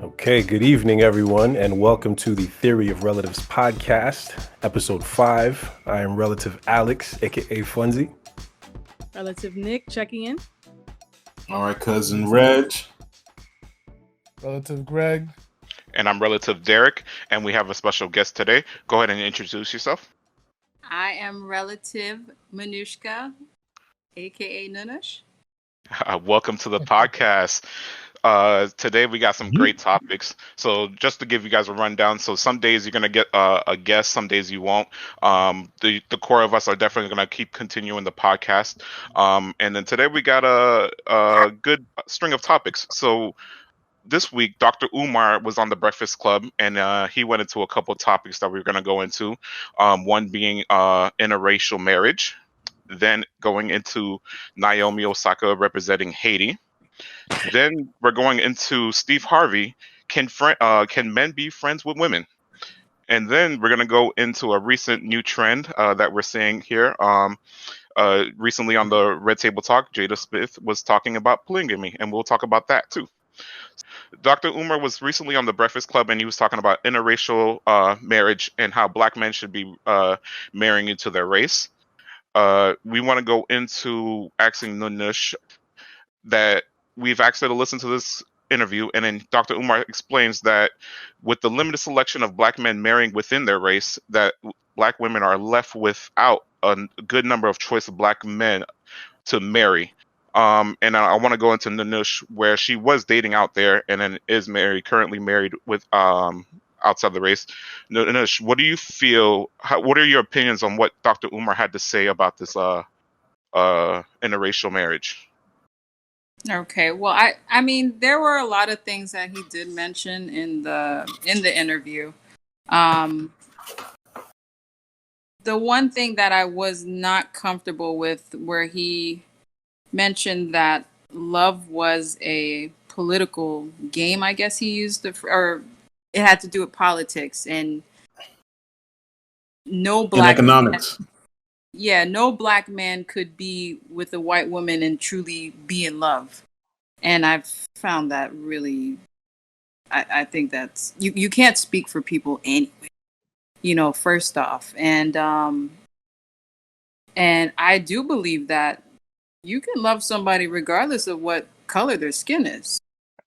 Okay, good evening, everyone, and welcome to the Theory of Relatives podcast, episode 5. I am Relative Alex, aka Funzy. Relative Nick checking in. All right, cousin Reg. Relative Greg. And I'm Relative Derek, and we have a special guest today. Go ahead and introduce yourself. I am Relative Manushka, aka Nunush. Welcome to the podcast. Today we got some great topics. So just to give you guys a rundown, so some days you're gonna get a guest, some days you won't. The core of us are definitely gonna keep continuing the podcast. And then today we got a good string of topics. So this week, Dr. Umar was on the Breakfast Club, and he went into a couple of topics that we were going to go into. One being interracial marriage, then going into Naomi Osaka representing Haiti. Then we're going into Steve Harvey. Can men be friends with women? And then we're going to go into a recent new trend that we're seeing here. Recently on the Red Table Talk, Jada Smith was talking about polygamy, and we'll talk about that too. Dr. Umar was recently on the Breakfast Club, and he was talking about interracial marriage and how black men should be marrying into their race. We want to go into asking Nunush that we've asked her to listen to this interview, and then Dr. Umar explains that with the limited selection of black men marrying within their race, that black women are left without a good number of choice of black men to marry. And I want to go into Nunush, where she was dating out there and then is currently married with outside the race. Nunush, what do you feel? What are your opinions on what Dr. Umar had to say about this interracial marriage? Okay, well, I mean, there were a lot of things that he did mention in the interview. The one thing that I was not comfortable with, where he mentioned that love was a political game, I guess he used, or it had to do with politics, and no black in economics. no black man could be with a white woman and truly be in love. And I've found that really, I think that's, you can't speak for people anyway, first off. And I do believe that you can love somebody regardless of what color their skin is.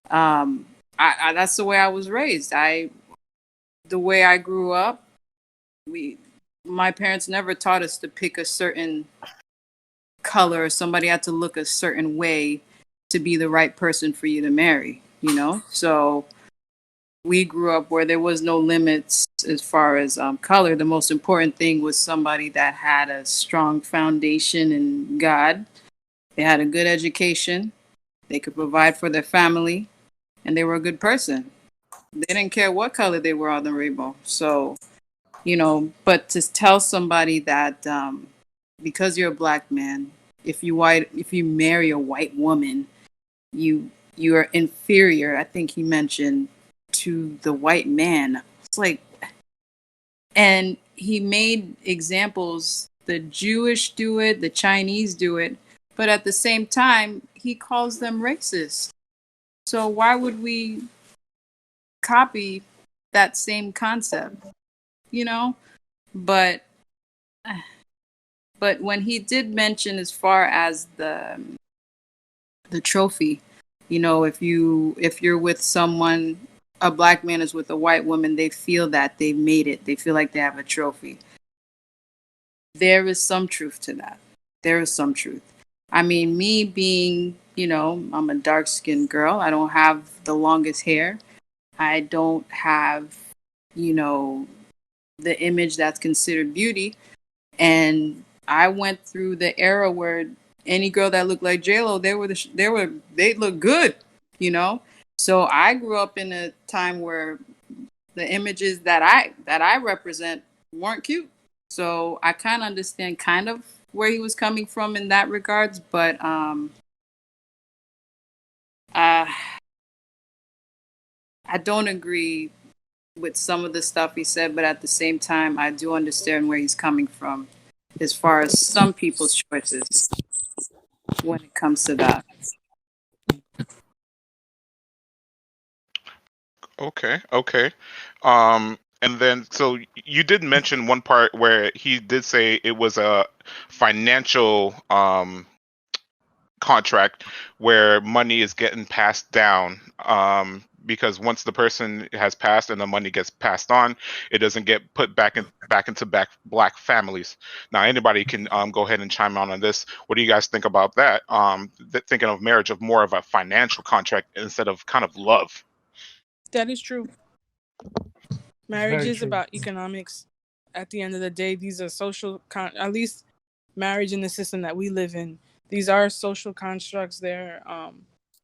That's the way I was raised. The way I grew up, my parents never taught us to pick a certain color. Somebody had to look a certain way to be the right person for you to marry, So we grew up where there was no limits as far as color. The most important thing was somebody that had a strong foundation in God. They had a good education. They could provide for their family, and they were a good person. They didn't care what color they were on the rainbow. So, but to tell somebody that because you're a black man, if you marry a white woman, you are inferior, I think he mentioned, to the white man. It's like, and he made examples. The Jewish do it, the Chinese do it. But at the same time, he calls them racist. So why would we copy that same concept? But when he did mention, as far as the trophy, if you're with someone, a black man is with a white woman, they feel that they made it. They feel like they have a trophy. There is some truth to that. There is some truth. I mean, me being, I'm a dark-skinned girl. I don't have the longest hair. I don't have, the image that's considered beauty. And I went through the era where any girl that looked like J-Lo, they look good, So I grew up in a time where the images that I represent weren't cute. So I kind of understand where he was coming from in that regards, but I don't agree with some of the stuff he said, but at the same time, I do understand where he's coming from as far as some people's choices when it comes to that. Okay. And then, so you did mention one part where he did say it was a financial contract where money is getting passed down. Because once the person has passed and the money gets passed on, it doesn't get put back into black families. Now, anybody can go ahead and chime on this. What do you guys think about that? Thinking of marriage of more of a financial contract instead of kind of love. That is true. Marriage Very is true. about economics. At the end of the day, these are social, at least marriage in the system that we live in. These are social constructs. They're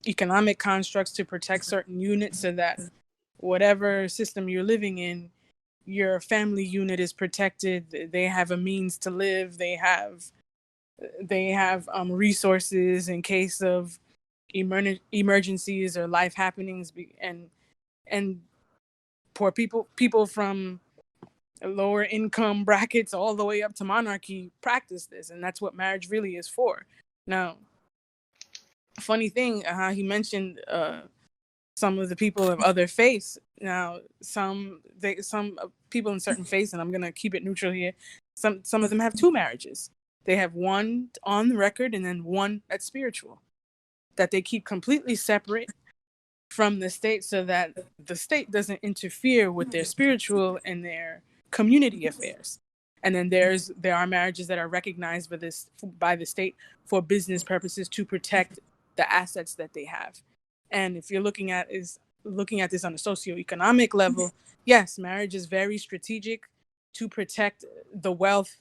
economic constructs to protect certain units so that whatever system you're living in, your family unit is protected. They have a means to live. They have resources in case of emergencies or life happenings, and poor people from lower income brackets all the way up to monarchy practice this, and that's what marriage really is for. Now, funny thing, he mentioned some of the people of other faiths. Now, some people in certain faiths, and I'm gonna keep it neutral here. Some of them have two marriages. They have one on the record and then one that's spiritual, that they keep completely separate from the state so that the state doesn't interfere with their spiritual and their community affairs. And then there are marriages that are recognized by the state for business purposes to protect the assets that they have. And if you're looking at this on a socioeconomic level, yes, marriage is very strategic to protect the wealth,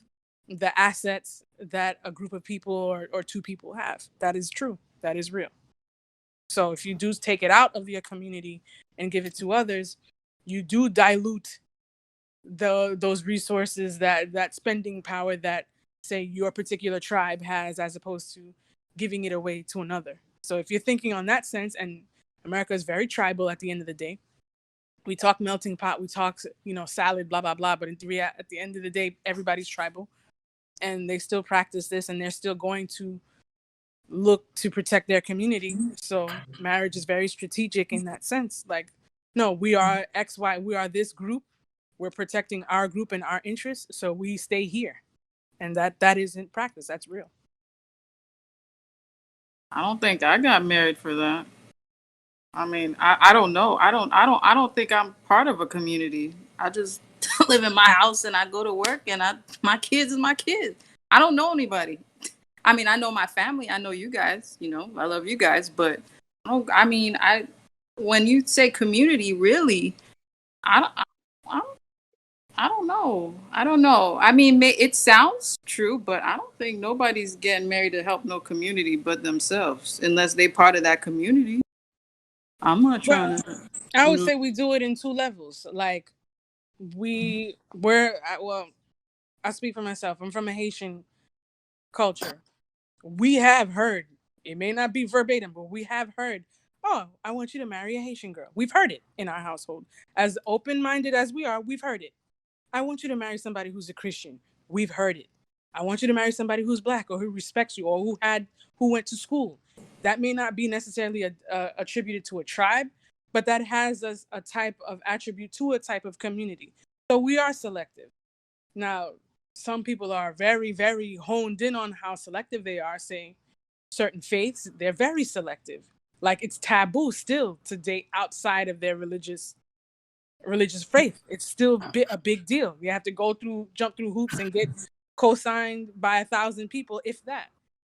the assets that a group of people or two people have. That is true. That is real. So if you do take it out of your community and give it to others, you do dilute those resources, that spending power that, say, your particular tribe has, as opposed to giving it away to another. So if you're thinking on that sense, and America is very tribal at the end of the day, we talk melting pot, we talk, salad, blah, blah, blah. But at the end of the day, everybody's tribal, and they still practice this, and they're still going to look to protect their community. So marriage is very strategic in that sense. Like, no, we are XY, we are this group. We're protecting our group and our interests, so we stay here. And that isn't practice. That's real. I don't think I got married for that. I mean, I don't know. I don't think I'm part of a community. I just live in my house and I go to work and my kids is my kids. I don't know anybody. I mean, I know my family. I know you guys. I love you guys. But when you say community, really, I don't, I don't, I don't know. I don't know. I mean, it sounds true, but I don't think nobody's getting married to help no community but themselves, unless they part of that community. I'm not trying to. I would say we do it in two levels. Like, I speak for myself. I'm from a Haitian culture. We have heard, it may not be verbatim, but we have heard, oh, I want you to marry a Haitian girl. We've heard it in our household. As open-minded as we are, we've heard it. I want you to marry somebody who's a Christian. We've heard it. I want you to marry somebody who's black or who respects you or who went to school. That may not be necessarily attributed to a tribe, but that has a type of attribute to a type of community. So we are selective. Now, some people are very, very honed in on how selective they are, saying certain faiths, they're very selective. Like, it's taboo still to date outside of their religious faith. It's still a big deal. You have to jump through hoops and get co-signed by 1,000 people, if that.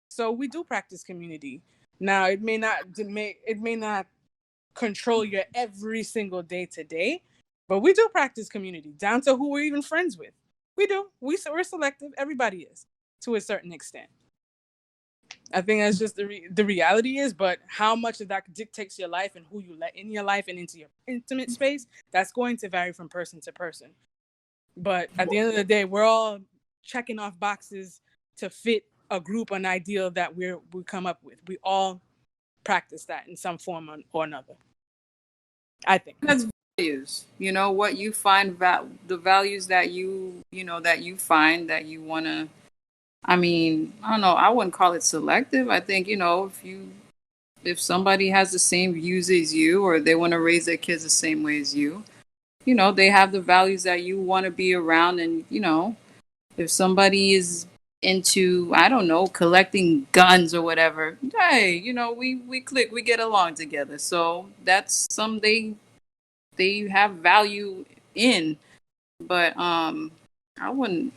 So we do practice community. Now, it may not control your every single day to day, but we do practice community down to who we're even friends with. We do. We're selective. Everybody is, to a certain extent. I think that's just the reality is, but how much of that dictates your life and who you let in your life and into your intimate space, that's going to vary from person to person. But at the end of the day, we're all checking off boxes to fit a group, an ideal that we come up with. We all practice that in some form or another, I think. That's values. What you find, the values that that you find that you want to. I mean, I don't know. I wouldn't call it selective. I think if somebody has the same views as you, or they want to raise their kids the same way as you, they have the values that you want to be around, and if somebody is into, I don't know, collecting guns or whatever, hey, we click, we get along together. So that's something they have value in. But I wouldn't.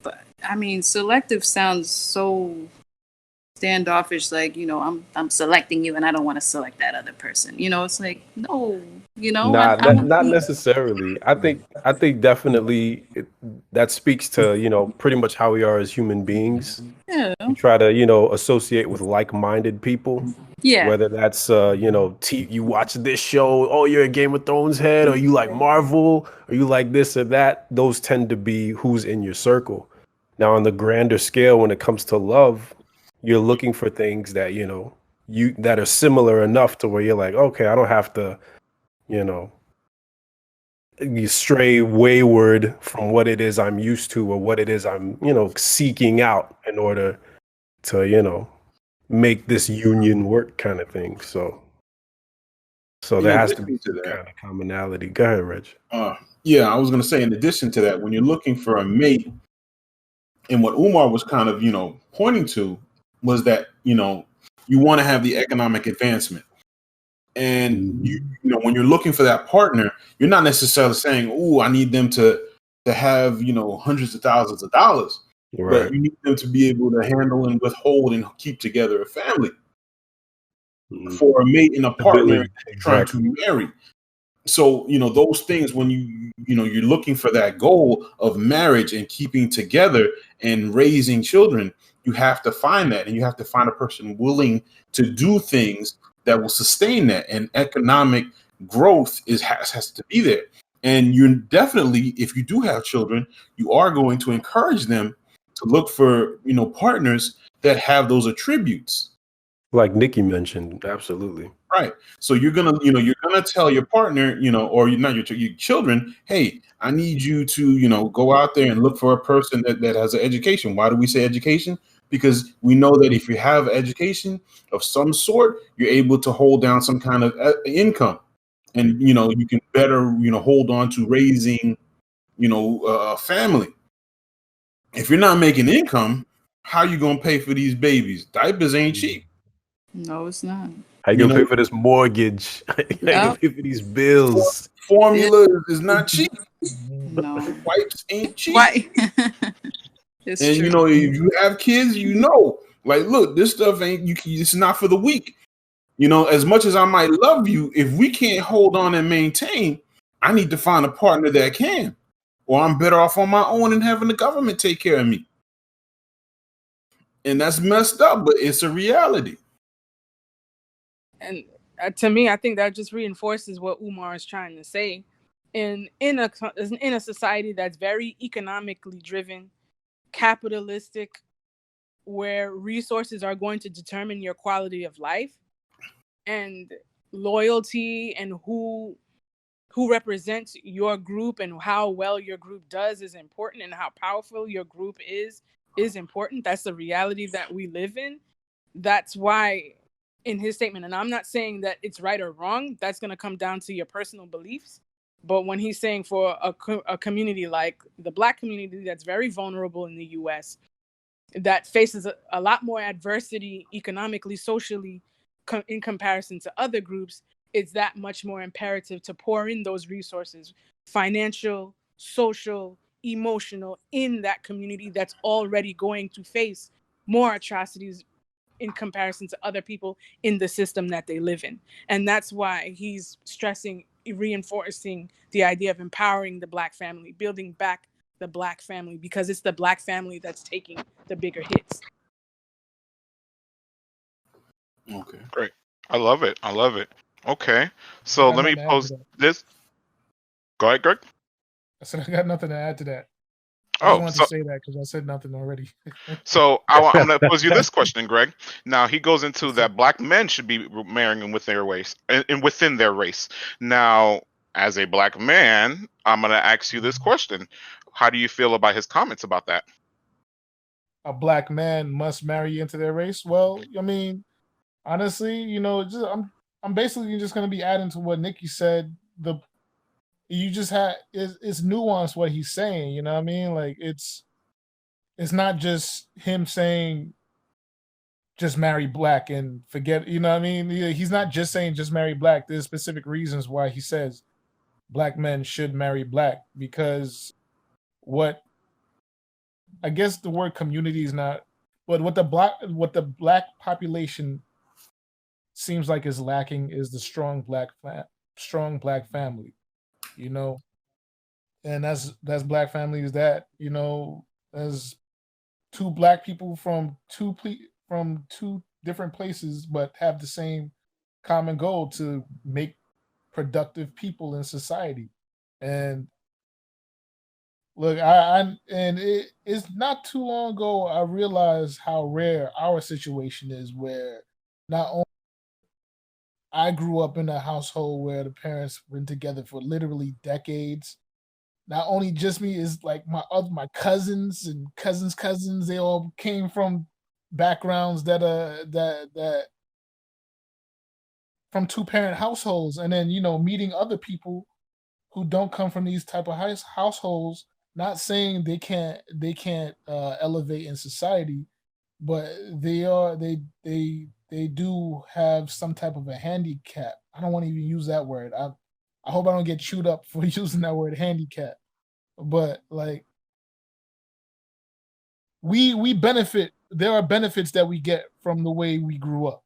But I mean, selective sounds so standoffish. Like I'm selecting you, and I don't want to select that other person. It's like no. Nah, I'm not necessarily. I think definitely that speaks to pretty much how we are as human beings. yeah We try to associate with like-minded people, yeah whether that's you watch this show, oh, you're a Game of Thrones head, or you like Marvel, or you like this or that. Those tend to be who's in your circle. Now, on the grander scale, when it comes to love, you're looking for things that you that are similar enough to where you're like, okay, I don't have to you know you stray wayward from what it is I'm used to, or what it is I'm seeking out in order to make this union work, kind of thing. So In there has to be addition to some that, kind of commonality. Go ahead, Reg. yeah, I was going to say, in addition to that, when you're looking for a mate, and what Umar was kind of, pointing to was that, you want to have the economic advancement. And when you're looking for that partner, you're not necessarily saying, "Oh, I need them to have hundreds of thousands of dollars," Right. but you need them to be able to handle and withhold and keep together a family. For a mate and a partner Stability, you're trying exactly. to marry. So those things, when you're looking for that goal of marriage and keeping together and raising children, you have to find that, and you have to find a person willing to do things that will sustain that. And economic growth has to be there. And you're definitely, if you do have children, you are going to encourage them to look for partners that have those attributes. Like Nikki mentioned, absolutely. Right. So you're gonna tell your partner, or you're not your children, hey, I need you to, go out there and look for a person that has an education. Why do we say education? Because we know that if you have education of some sort, you're able to hold down some kind of income, and you can better hold on to raising a family. If you're not making income, how you gonna pay for these babies? Diapers ain't cheap. no, it's not. How you gonna pay for this mortgage? How you gonna pay for these bills? Formula is not cheap. No. Wipes ain't cheap. Why? It's And true. if you have kids, like, look, this stuff ain't it's not for the weak. As much as I might love you, if we can't hold on and maintain, I need to find a partner that can, or I'm better off on my own and having the government take care of me. And that's messed up, but it's a reality. And to me, I think that just reinforces what Umar is trying to say. In a society that's very economically driven, capitalistic, where resources are going to determine your quality of life, and loyalty and who represents your group and how well your group does is important, and how powerful your group is important. That's the reality that we live in. That's why in his statement, and I'm not saying that it's right or wrong, that's going to come down to your personal beliefs. But when he's saying for a community like the Black community that's very vulnerable in the US, that faces a lot more adversity economically, socially, in comparison to other groups, it's that much more imperative to pour in those resources, financial, social, emotional, in that community that's already going to face more atrocities in comparison to other people in the system that they live in. And that's why he's stressing, reinforcing the idea of empowering the Black family, building back the Black family, because it's the Black family that's taking the bigger hits. Okay. Great. I love it. Okay. So let me pose this. Go ahead, Greg. I said I got nothing to add to that. I just Oh, wanted to say that because I said nothing already. so I'm going to pose you this question, Greg. Now he goes into that Black men should be marrying within their race, and within their race. Now, As a black man, I'm going to ask you this question. How do you feel about his comments about that? A black man must marry into their race. Well, I mean, honestly, I'm basically just gonna be adding to what Nikki said. You just had it's nuanced what he's saying. You know what I mean? Like it's not just him saying just marry black and forget. You know what I mean? He's not just saying just marry black. There's specific reasons why he says black men should marry black, because what I guess the word community is not, but what the black population seems like is lacking is the strong black family, you know, and that's black family is that, as two black people from two different places but have the same common goal to make productive people in society. And look, it's not too long ago I realized how rare our situation is, where not only I grew up in a household where the parents been together for literally decades. Not only just me, is like my cousins and cousins. They all came from backgrounds that from two parent households, and then meeting other people who don't come from these type of households. Not saying they can't elevate in society, but they do have some type of a handicap. I don't want to even use that word. I hope I don't get chewed up for using that word handicap. But like we benefit. There are benefits that we get from the way we grew up,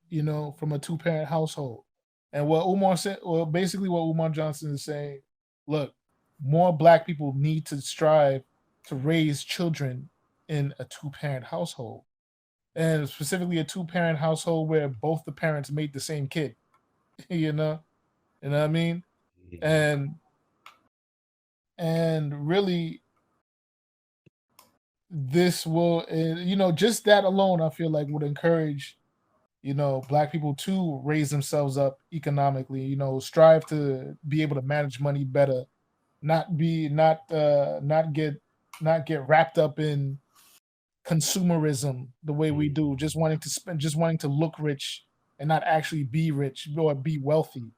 from a two parent household. And what Umar said, well, basically what Umar Johnson is saying, look, more black people need to strive to raise children in a two parent household, and specifically a two parent household where both the parents made the same kid. You know what I mean? And really, this will, just that alone, I feel like would encourage, black people to raise themselves up economically. Strive to be able to manage money better, not get wrapped up in consumerism the way we do, just wanting to spend, just wanting to look rich and not actually be rich or be wealthy.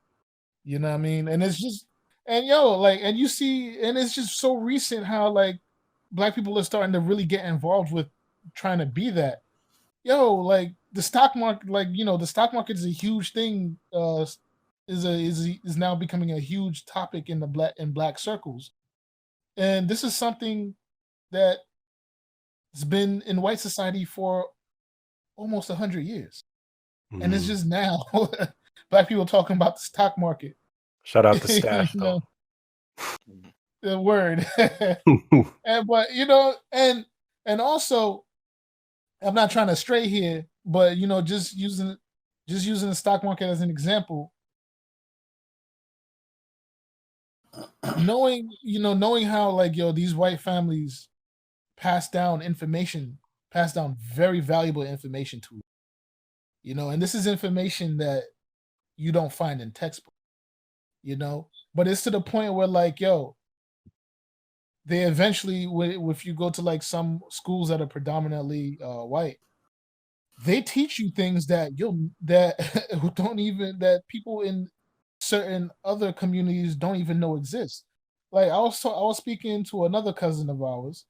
You know what I mean? And it's just, and and you see, and it's just so recent how like black people are starting to really get involved with trying to be that. Like the stock market, like the stock market is a huge thing. Is now becoming a huge topic in black circles, and this is something that has been in white society for almost 100 years, and it's just now black people talking about the stock market. Shout out to Stash, though. The word. But and also, I'm not trying to stray here, but just using the stock market as an example, knowing how like these white families pass down very valuable information to and this is information that you don't find in textbook, but it's to the point where like they eventually, if you go to like some schools that are predominantly white, they teach you things that that people in certain other communities don't even know exist. Like I was speaking to another cousin of ours,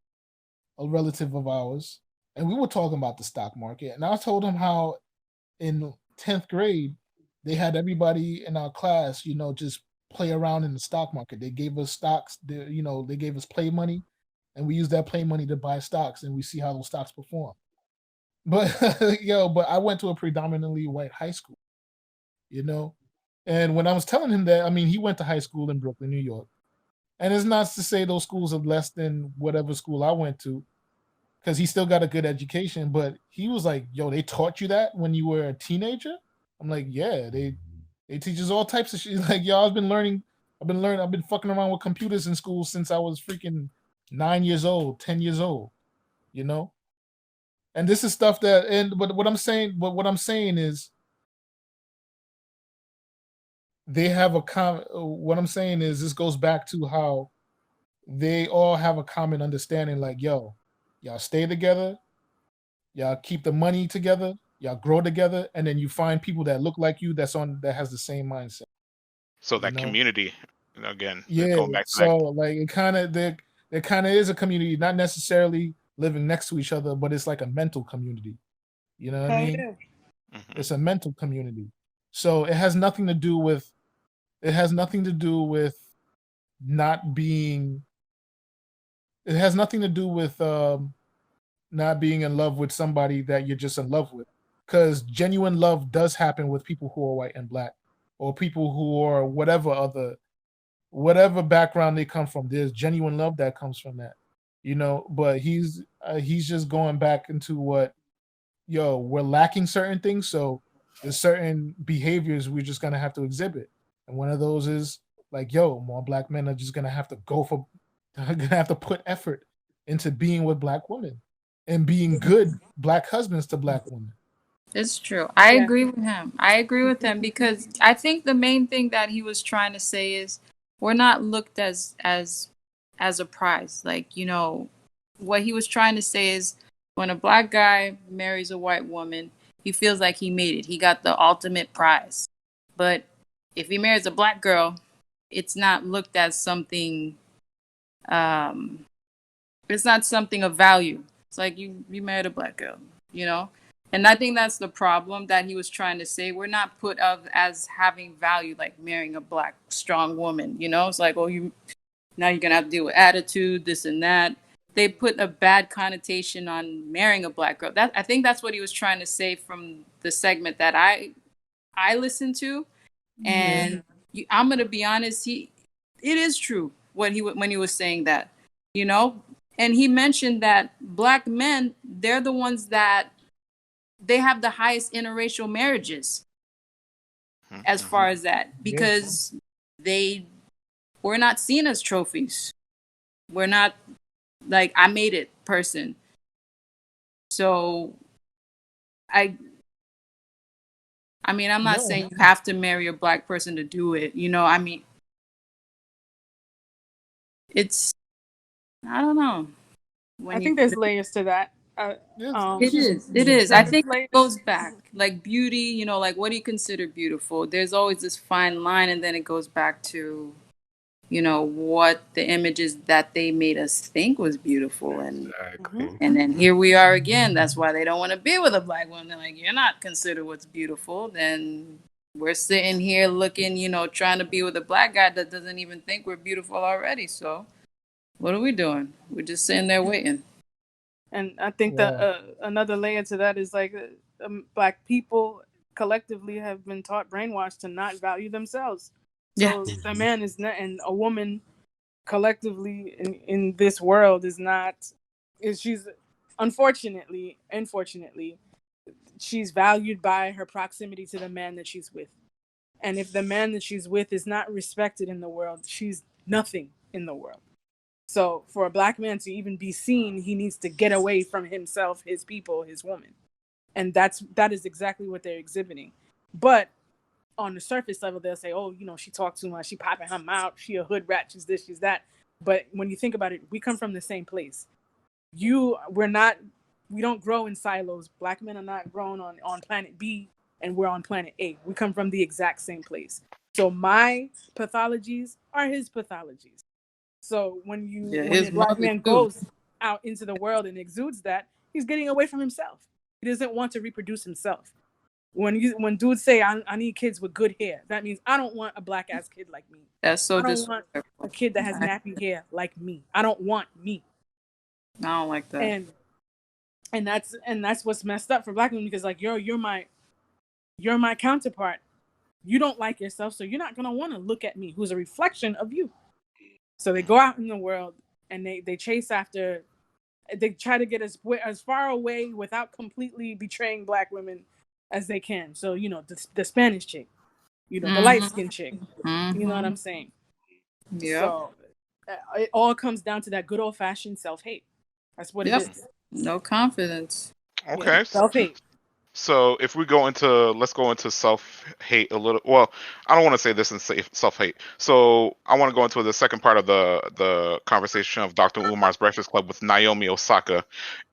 a relative of ours, and we were talking about the stock market, and I told him how in 10th grade they had everybody in our class, just play around in the stock market. They gave us stocks, they gave us play money, and we used that play money to buy stocks, and we see how those stocks perform. But but I went to a predominantly white high school, and when I was telling him that, I mean, he went to high school in Brooklyn, New York, and it's not to say those schools are less than whatever school I went to, because he still got a good education. But he was like, "Yo, they taught you that when you were a teenager?" I'm like, "Yeah, they teach us all types of shit." Like, I've been fucking around with computers in school since I was freaking 9 years old, 10 years old, And this is stuff but what I'm saying is, they have a what I'm saying is this goes back to how they all have a common understanding, like, yo, y'all stay together, y'all keep the money together, y'all grow together, and then you find people that look like you that has the same mindset. So You that know? community, again, Yeah. going back to So that. like it kind of there kind of is a community, not necessarily living next to each other, but it's like a mental community. You know what I Hell mean? yeah. Mhm. It's a mental community. So it has nothing to do with not being it has nothing to do with not being in love with somebody that you're just in love with. Because genuine love does happen with people who are white and black, or people who are whatever background they come from. There's genuine love that comes from that, you know. But he's just going back into what, yo, we're lacking certain things, so there's certain behaviors we're just gonna have to exhibit, and one of those is like, yo, more black men are just gonna have to gonna have to put effort into being with black women and being good black husbands to black women. It's true. I Yeah. agree with him. I agree with him because I think the main thing that he was trying to say is we're not looked as a prize. Like, you know, what he was trying to say is when a black guy marries a white woman, he feels like he made it. He got the ultimate prize. But if he marries a black girl, it's not looked as something um it's not something of value. It's like you married a black girl, you know? And I think that's the problem that he was trying to say. We're not put of as having value like marrying a black strong woman, you know? It's like, oh, you now you're gonna have to deal with attitude, this and that. They put a bad connotation on marrying a black girl. That I think that's what he was trying to say from the segment that I listened to. Yeah. And I'm gonna be honest, it is true what when he was saying that, you know. And he mentioned that black men, they're the ones that they have the highest interracial marriages as Mhm. far as that Yeah. because they we're not seen as trophies. We're not like I made it person. So I I mean, I'm not No. saying you have to marry a black person to do it. You know, I mean, it's I don't know I when you think put there's it. layers to that. It's It just is. It is. I There's think it layers. goes back. Like beauty, you know, like what do you consider beautiful? There's always this fine line, and then it goes back to, you know, what the images that they made us think was beautiful. Mhm. Exactly. And then here we are again. That's why they don't want to be with a black woman. They're like, you're not considered what's beautiful. Then we're sitting here looking, you know, trying to be with a black guy that doesn't even think we're beautiful already. So what are we doing? We're just sitting there waiting. And I think that yeah. another layer to that is like black people collectively have been taught brainwashed to not value themselves. Yeah. So a man is not, and a woman collectively in this world is not. Is she's unfortunately, she's valued by her proximity to the man that she's with. And if the man that she's with is not respected in the world, she's nothing in the world. So for a black man to even be seen, he needs to get away from himself, his people, his woman. And that is exactly what they're exhibiting. But on the surface level, they'll say, oh, you know, she talks too much, she popping her mouth, she a hood rat, she's this, she's that. But when you think about it, we come from the same place. We're not, we don't grow in silos. Black men are not grown on planet B and we're on planet A. We come from the exact same place. So my pathologies are his pathologies. So Yeah. when a His black mother man too. goes out into the world and exudes that, he's getting away from himself. He doesn't want to reproduce himself. When dudes say I need kids with good hair, that means I don't want a black ass kid like me. That's so I don't want a disrespectful. kid that has nappy hair like me. I don't want me. I don't like that. And that's what's messed up for black women because like you're my counterpart. You don't like yourself, so you're not gonna want to look at me, who's a reflection of you. So they go out in the world and they chase after. They try to get as far away without completely betraying black women as they can. So the Spanish chick, the light Mm-hmm. skinned chick. You know what Mm-hmm. I'm saying? Yep. So it all comes down to that good old fashioned self hate. That's what it Yep. is. No confidence. Yeah, Okay. self hate. So if we let's go into self-hate a little. Well, I don't want to say this in self-hate. So I want to go into the second part of the conversation of Dr. Umar's Breakfast Club with Naomi Osaka,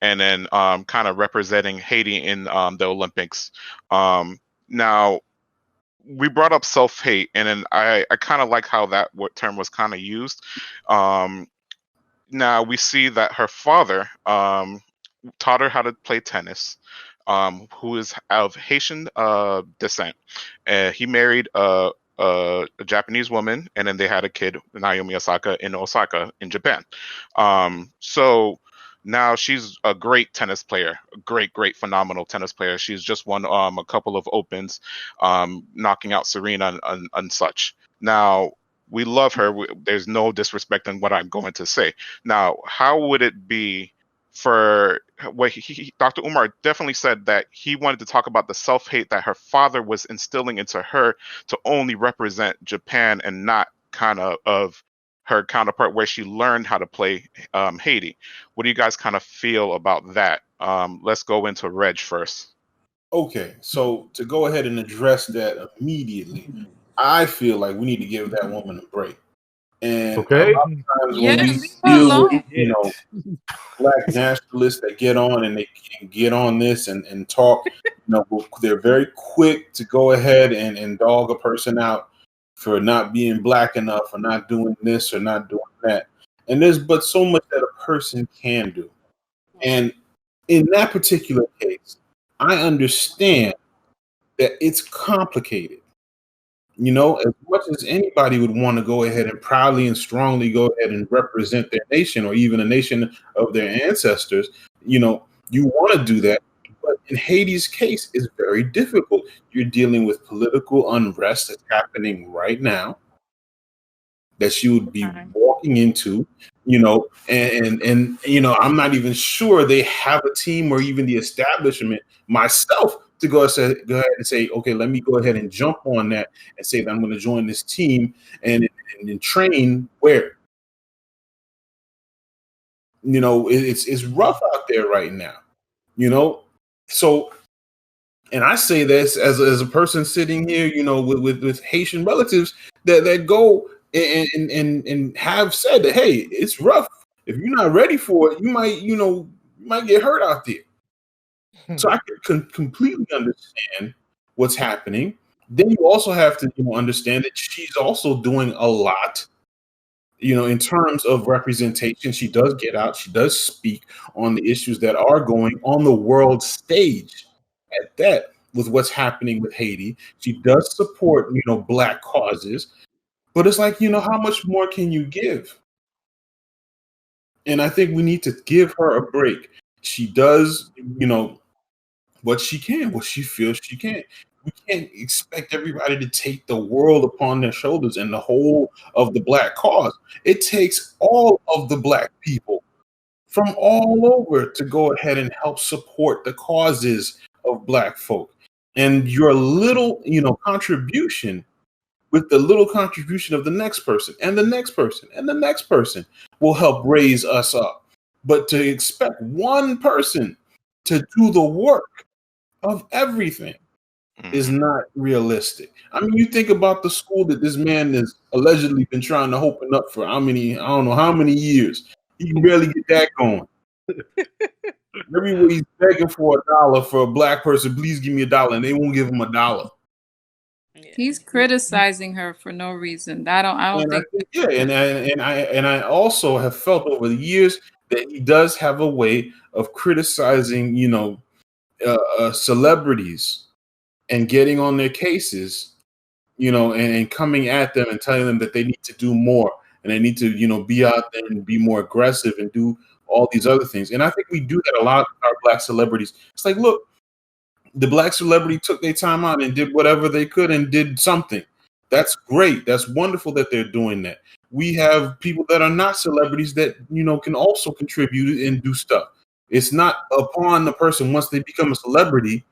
and then kind of representing Haiti in the Olympics. Now we brought up self-hate, and then I kind of like how that term was kind of used. Now we see that her father taught her how to play tennis, who is of Haitian descent. He married a Japanese woman, and then they had a kid, Naomi Osaka, in Osaka, in Japan. So now she's a great tennis player, a great, phenomenal tennis player. She's just won a couple of opens, knocking out Serena and such. Now, we love her. There's no disrespect in what I'm going to say. Now, how would it be for what Dr. Umar definitely said that he wanted to talk about the self-hate that her father was instilling into her to only represent Japan and not kind of her counterpart where she learned how to play Haiti. What do you guys kind of feel about that? Let's go into Reg first. Okay, so to go ahead and address that immediately, I feel like we need to give that woman a break. And Okay. a lot of times Yeah, when we leave her deal alone. with, black nationalists that get on and they can get on this and talk, they're very quick to go ahead and dog a person out for not being black enough or not doing this or not doing that. And there's but so much that a person can do. And in that particular case, I understand that it's complicated. As much as anybody would want to go ahead and proudly and strongly go ahead and represent their nation or even a nation of their ancestors, you want to do that. But in Haiti's case, it's very difficult. You're dealing with political unrest that's happening right now that she would be walking into, and I'm not even sure they have a team or even the establishment myself to go ahead and say, okay, let me go ahead and jump on that and say that I'm going to join this team and train where, it's rough out there right now, so, and I say this as a person sitting here, with Haitian relatives that go and have said that, hey, it's rough. If you're not ready for it, you might get hurt out there. So I can completely understand what's happening. Then you also have to understand that she's also doing a lot, in terms of representation. She does get out. She does speak on the issues that are going on the world stage at that with what's happening with Haiti. She does support, black causes. But it's like, how much more can you give? And I think we need to give her a break. She does, what she can, what she feels she can. We can't expect everybody to take the world upon their shoulders and the whole of the black cause. It takes all of the black people from all over to go ahead and help support the causes of black folk. And your little, contribution with the little contribution of the next person and the next person and the next person will help raise us up. But to expect one person to do the work of everything is not realistic. I mean, you think about the school that this man has allegedly been trying to open up for I don't know how many years. He can barely get that going. Everywhere he's begging for $1 for a black person, please give me $1, and they won't give him $1. He's criticizing her for no reason. I don't think. I also have felt over the years that he does have a way of criticizing, celebrities and getting on their cases, and coming at them and telling them that they need to do more and they need to, be out there and be more aggressive and do all these other things. And I think we do that a lot with our black celebrities. It's like, look, the black celebrity took their time out and did whatever they could and did something. That's great. That's wonderful that they're doing that. We have people that are not celebrities that, can also contribute and do stuff. It's not upon the person once they become a celebrity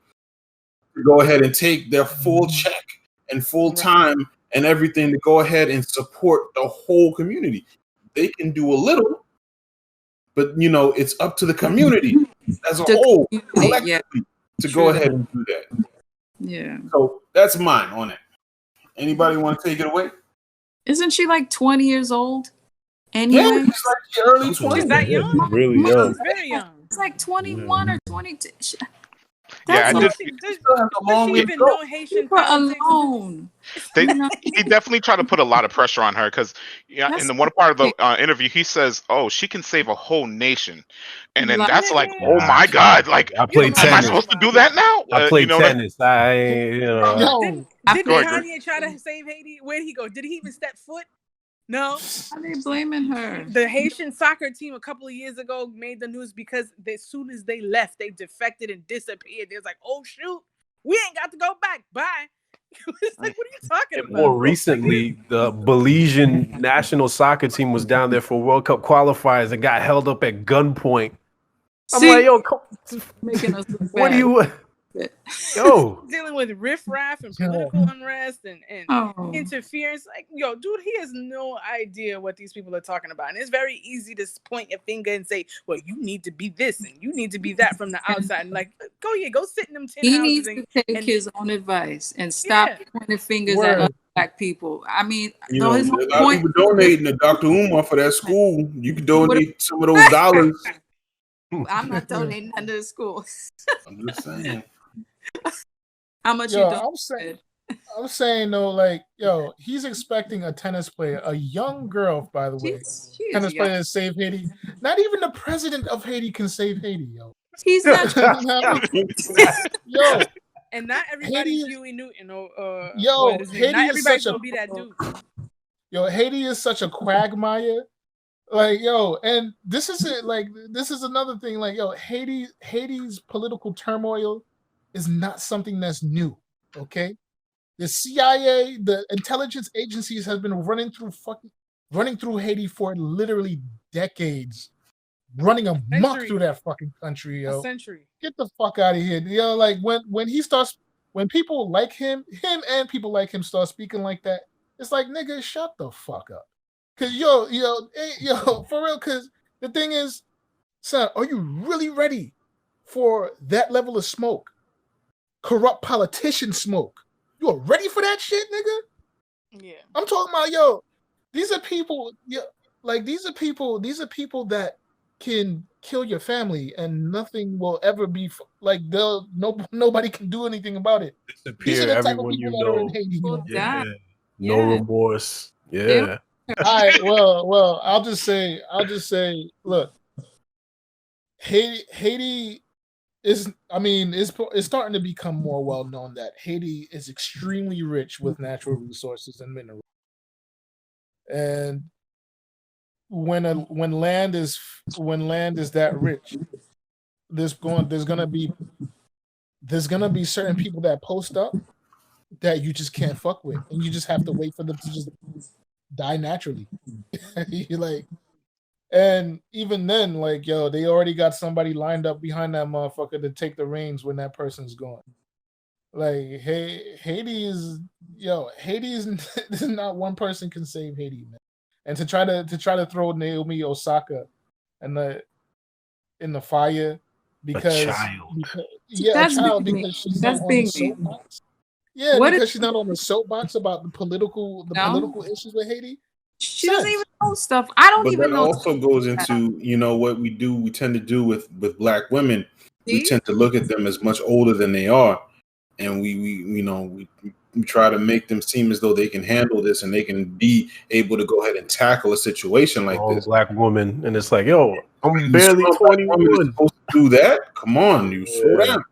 to go ahead and take their full check and full time and everything to go ahead and support the whole community. They can do a little, but it's up to the community as a whole collectively to True go that. ahead and do that. Yeah. So that's mine on it. Anybody want to take it away? Isn't she like 20 years old? Yeah, Anyway, she's like the early She's 20s. that yeah, young? she's really young. She's very young. it's like 21 or 22. Yeah, I That's did. Does Still has a long she way to even go. know Haitian super politics? alone. They, You know? he definitely tried to put a lot of pressure on her because, yeah, in That's the one part of the interview, he says, "Oh, she can save a whole nation," and then Like- that's like, Nigga. "Oh my God!" Like, I You play don't know am I what tennis. supposed to you're do that now? I play You know, tennis. Yo, Didn't I Go ahead, Kanye try to save Haiti? Where'd he go? Did he even step foot? No. Why are they blaming her? The Haitian soccer team a couple of years ago made the news because as soon as they left, they defected and disappeared. They was like, "Oh shoot, we ain't got to go back. Bye." It's like, what are you talking And about? more recently, the Belizean national soccer team was down there for World Cup qualifiers and got held up at gunpoint. I'm See, like, yo, making us look what do bad. you, yo? Dealing with riffraff and Yo. political unrest and Oh, interference. Like, yo, dude, he has no idea what these people are talking about. And it's very easy to point your finger and say, well, you need to be this and you need to be that from the outside. And like, go sit in them tin he houses. needs to take and- his own advice and stop Yeah. pointing fingers Word. at other black people. I mean, You though know, his a whole lot of point people donating to Dr. Umar for that school. You can donate some of those dollars. I'm not donating none to the school. I'm just saying. How much Yo, you donate? I'm saying though, like, yo, he's expecting a tennis player, a young girl, by the way, She is tennis young. player to save Haiti. Not even the president of Haiti can save Haiti, yo. He's not. Yo, And not everybody's Haiti- Huey Newton or Yo, what is his name? Haiti Not is everybody's such a- gonna be that dude. Yo, Haiti is such a quagmire. Like, yo, and this is it. Like, this is another thing. Like, yo, Haiti's political turmoil is not something that's new. Okay, the CIA, the intelligence agencies, has been running through Haiti for literally decades, running amok Century. through that fucking country, A yo. century. Get the fuck out of here, yo. Like when people like him and people like him start speaking like that, it's like, nigga, shut the fuck up. Cause yo, for real. Cause the thing is, son, are you really ready for that level of smoke? Corrupt politician smoke. You are ready for that shit, nigga? Yeah. I'm talking about, yo, these are people, these are people that can kill your family and nothing will ever be nobody can do anything about it. These are Disappear the type of everyone people you that are in know. Haiti. Well, Yeah. that- No Yeah. remorse. Yeah. Yeah. All right, well, I'll just say, look, Haiti is, I mean, it's starting to become more well known that Haiti is extremely rich with natural resources and minerals, and when land is that rich, there's gonna be certain people that post up that you just can't fuck with, and you just have to wait for them to just die naturally. You're like, and even then, like, yo, they already got somebody lined up behind that motherfucker to take the reins when that person's gone. Like, hey, Haiti is there's not one person can save Haiti, man. And to try to throw Naomi Osaka in the fire because A child. That's a child being mean. because she's That's not on being the mean. soapbox. Yeah, What because is- she's not on the soapbox about the political issues with Haiti. She doesn't even know stuff. I don't But even that know. also goes into, what we tend to do with black women. We See? tend to look at them as much older than they are, and we try to make them seem as though they can handle this and they can be able to go ahead and tackle a situation like All this. black woman, and it's like, yo, I'm You barely saw a black woman is 21. supposed to do that? Come on, you slow Yeah. down.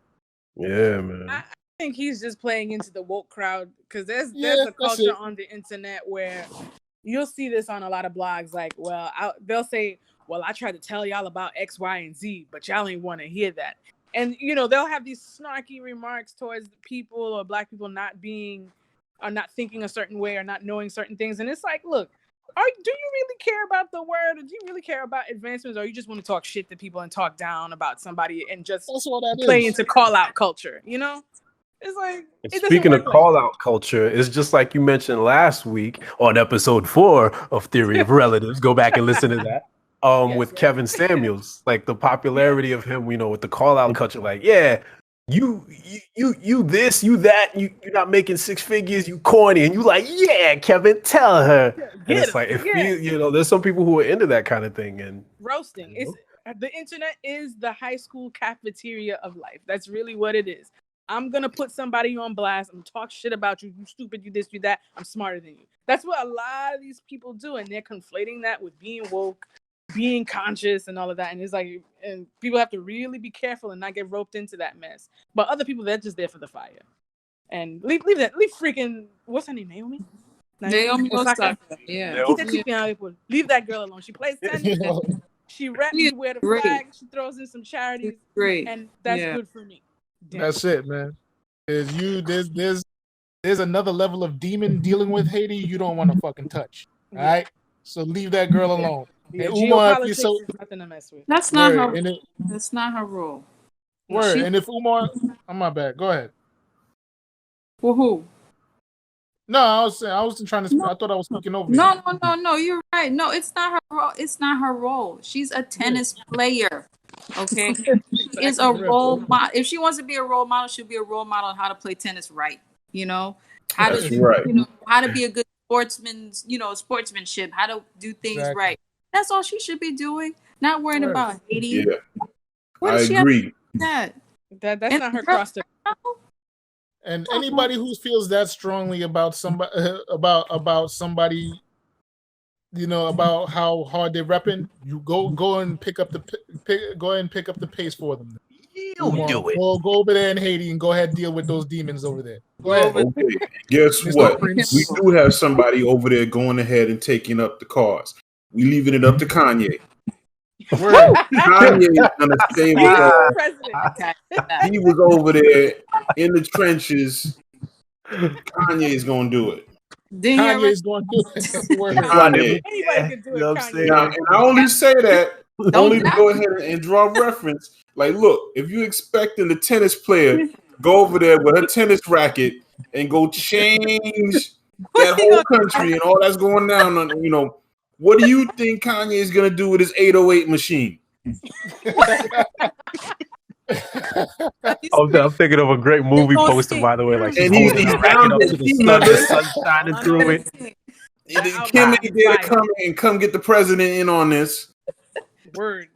Yeah, man. I think he's just playing into the woke crowd because there's Yeah, a that's culture it. on the internet where you'll see this on a lot of blogs. Like, well, they'll say, well, I tried to tell y'all about X, Y, and Z, but y'all ain't want to hear that. And they'll have these snarky remarks towards people or black people not thinking a certain way or not knowing certain things. And it's like, look, do you really care about the word, or do you really care about advancements, or you just want to talk shit to people and talk down about somebody and just That's what that play is. into call out culture? It's like, And it doesn't speaking work of like call that. out culture, it's just like you mentioned last week on episode 4 of Theory of Relatives. Go back and listen to that. Yes, With yes. Kevin Samuels, like the popularity of him, with the call out culture, like, yeah, you this, you that, you're not making six figures, you corny, and you like, yeah, Kevin, tell her. And Get it's like, him. it Yeah. feel, there's some people who are into that kind of thing, and Roasting. you know. It's the internet is the high school cafeteria of life. That's really what it is. I'm gonna put somebody on blast. I'm gonna talk shit about you. You stupid. You this. You that. I'm smarter than you. That's what a lot of these people do, and they're conflating that with being woke, being conscious, and all of that. And it's like, and people have to really be careful and not get roped into that mess. But other people, they're just there for the fire. And leave freaking, what's her name, Naomi? Naomi Osaka. Yeah. Leave that girl alone. She plays tennis. She reps. She She is wear the great. flag. She throws in some charities. Great. And that's Yeah. good for me. Damn. That's it, man. There's another level of demon dealing with Haiti you don't want to fucking touch. All right, so leave that girl alone. Yeah, And Umar, if you geopolitics so is nothing to mess with. That's not word, her. and it, That's not her role. word, She- and if Umar, I'm my bad. Go ahead. For who? No, I wasn't trying to. Speak. I thought I was speaking over you. No. You're right. No, it's not her role. It's not her role. She's a tennis player. Okay, she is a role model. If she wants to be a role model, she'll be a role model on how to play tennis right. You know, how That's to right. how to be a good sportsman. Sportsmanship. How to do things Exactly. right. That's all she should be doing. Not worrying Word. about Haiti. Yeah, What I does she have agree. to do with that? That's And not her her- cross to. And anybody who feels that strongly about somebody about somebody, about how hard they're repping, you go and pick up the pace for them. You do it. Go over there in Haiti and go ahead and deal with those demons over there. Go ahead. Okay, guess Mr. what? Prince. We do have somebody over there going ahead and taking up the cause. We leaving it up to Kanye. Word. Kanye is gonna stay with us. President. He was over there in the trenches. Kanye is gonna do it. Didn't you ever- Kanye's going to do it. Word. Kanye. Anybody can do it. You know what I'm Kanye. saying? Now, and I only say that only to doubt go ahead and draw reference. Like, look, if you're expecting the tennis player to go over there with her tennis racket and go change that whole country and all that's going down on, what do you think Kanye is gonna do with his 808 machine? I'm thinking of a great movie Don't poster, say- by the way. Like she's And he's holding a down racket up to to the the sun, the members. sun shining through it. Kim ain't there to come get the president in on this, Word.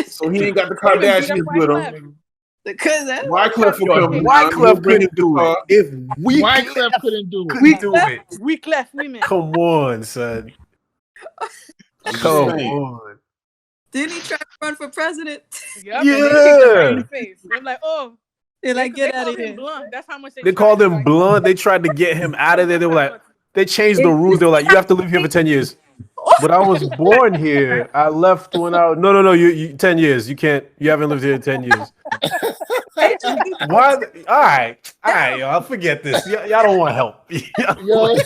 so he ain't got the They even beat Kardashians up with Wyclef. him. Because that Wyclef will come in. Wyclef couldn't do it. If Wyclef couldn't do it. couldn't do it, We left women. come on, son. I'm just Come saying. on. didn't he try to run for president? Yep, and they kicked him right in Yeah. the face. They're like, oh, They're like, they get out called of him here. blunt. That's how much They tried called to, him like, blunt. They tried to get him out of there. They were like, they changed the rules. They were like, you have to live here for 10 years. But I was born here. I left when I no, you 10 years. You haven't lived here in 10 years. Why? All right, yo, I'll forget this. Y'all don't want help. Yo,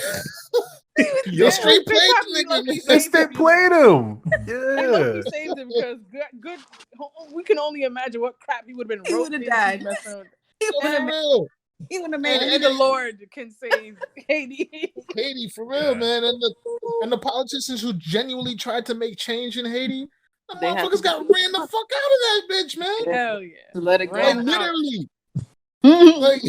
Yeah, straight they played probably the low-key nigga. saved They him. played him. They Yeah. low-key saved him because good. We can only imagine what crap he would have been He roped would've into. died. He For would have real. He would have made made Only it. the Lord can save Haiti. Haiti, for real, man. And the politicians who genuinely tried to make change in Haiti, the They had motherfuckers to- got ran the fuck out of that bitch, man. Hell yeah. Let it Ran Like out. literally. go. Like,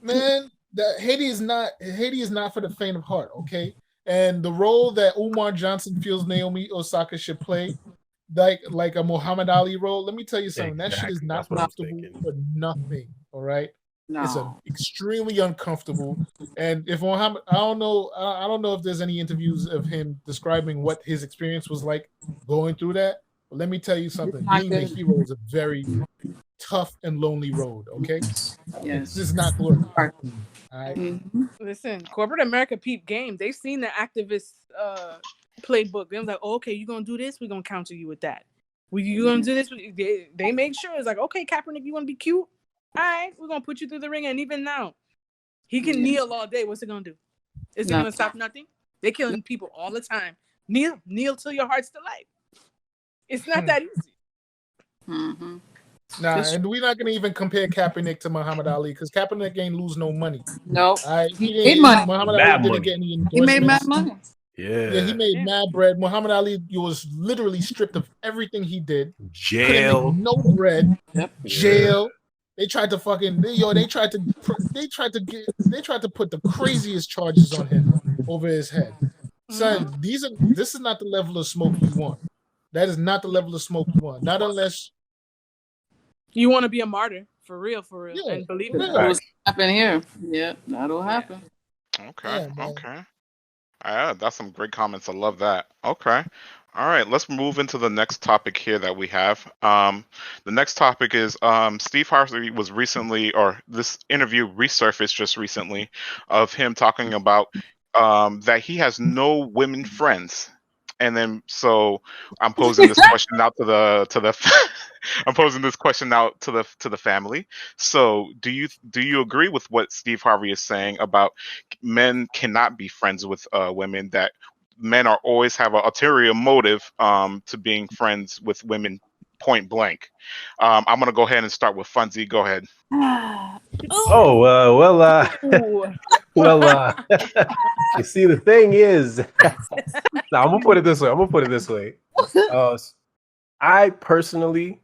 man, that Haiti is not for the faint of heart, okay? And the role that Umar Johnson feels Naomi Osaka should play, like a Muhammad Ali role, let me tell you something. That shit is Exactly. not That's what I'm comfortable thinking. for nothing. All right. It's No. extremely uncomfortable. And if Muhammad, I don't know if there's any interviews of him describing what his experience was like going through that. But let me tell you something. not Being the good. hero is a very tough and lonely road. Okay, it's Yes. just not glorious. All right. Mhm. Listen, corporate America peep game. They've seen the activist playbook. They're like, oh, okay, you're gonna do this, we're gonna counter you with that. You gonna do this? They make sure it's like, okay, Kaepernick, you wanna be cute? All right, we're gonna put you through the ring. And even now, he can kneel all day. What's it gonna do? Is it No. gonna stop nothing? They're killing people all the time. Kneel till your heart's delight. It's not that easy. Mhm. Nah, and we're not gonna even compare Kaepernick to Muhammad Ali because Kaepernick ain't lose no money. Nope. All right, He made money. Muhammad Mad Ali didn't money. get any He endorsements. made mad money. Yeah, he made mad bread. Muhammad Ali was literally stripped of everything he did. Couldn't Jail. make no bread. Yep. Jail. They tried to fucking they tried to put the craziest charges on him over his head. Son, this is not the level of smoke you want. That is not the level of smoke you want. Not unless you want to be a martyr for real, Yeah, and believe for that. real. What's happening here? Yeah, that'll happen. Okay. Yeah, man. Okay. That's some great comments. I love that. Okay. All right. Let's move into the next topic here that we have. The next topic is Steve Harvey was recently, or this interview resurfaced just recently, of him talking about that he has no women friends. And then, so I'm posing this question out to the I'm posing this question out to the family. So, do you agree with what Steve Harvey is saying about men cannot be friends with women? That men are always have an ulterior motive to being friends with women, point blank. I'm gonna go ahead and start with Funzy. Go ahead. Well, you see, the thing is, now I'm gonna put it this way. I personally,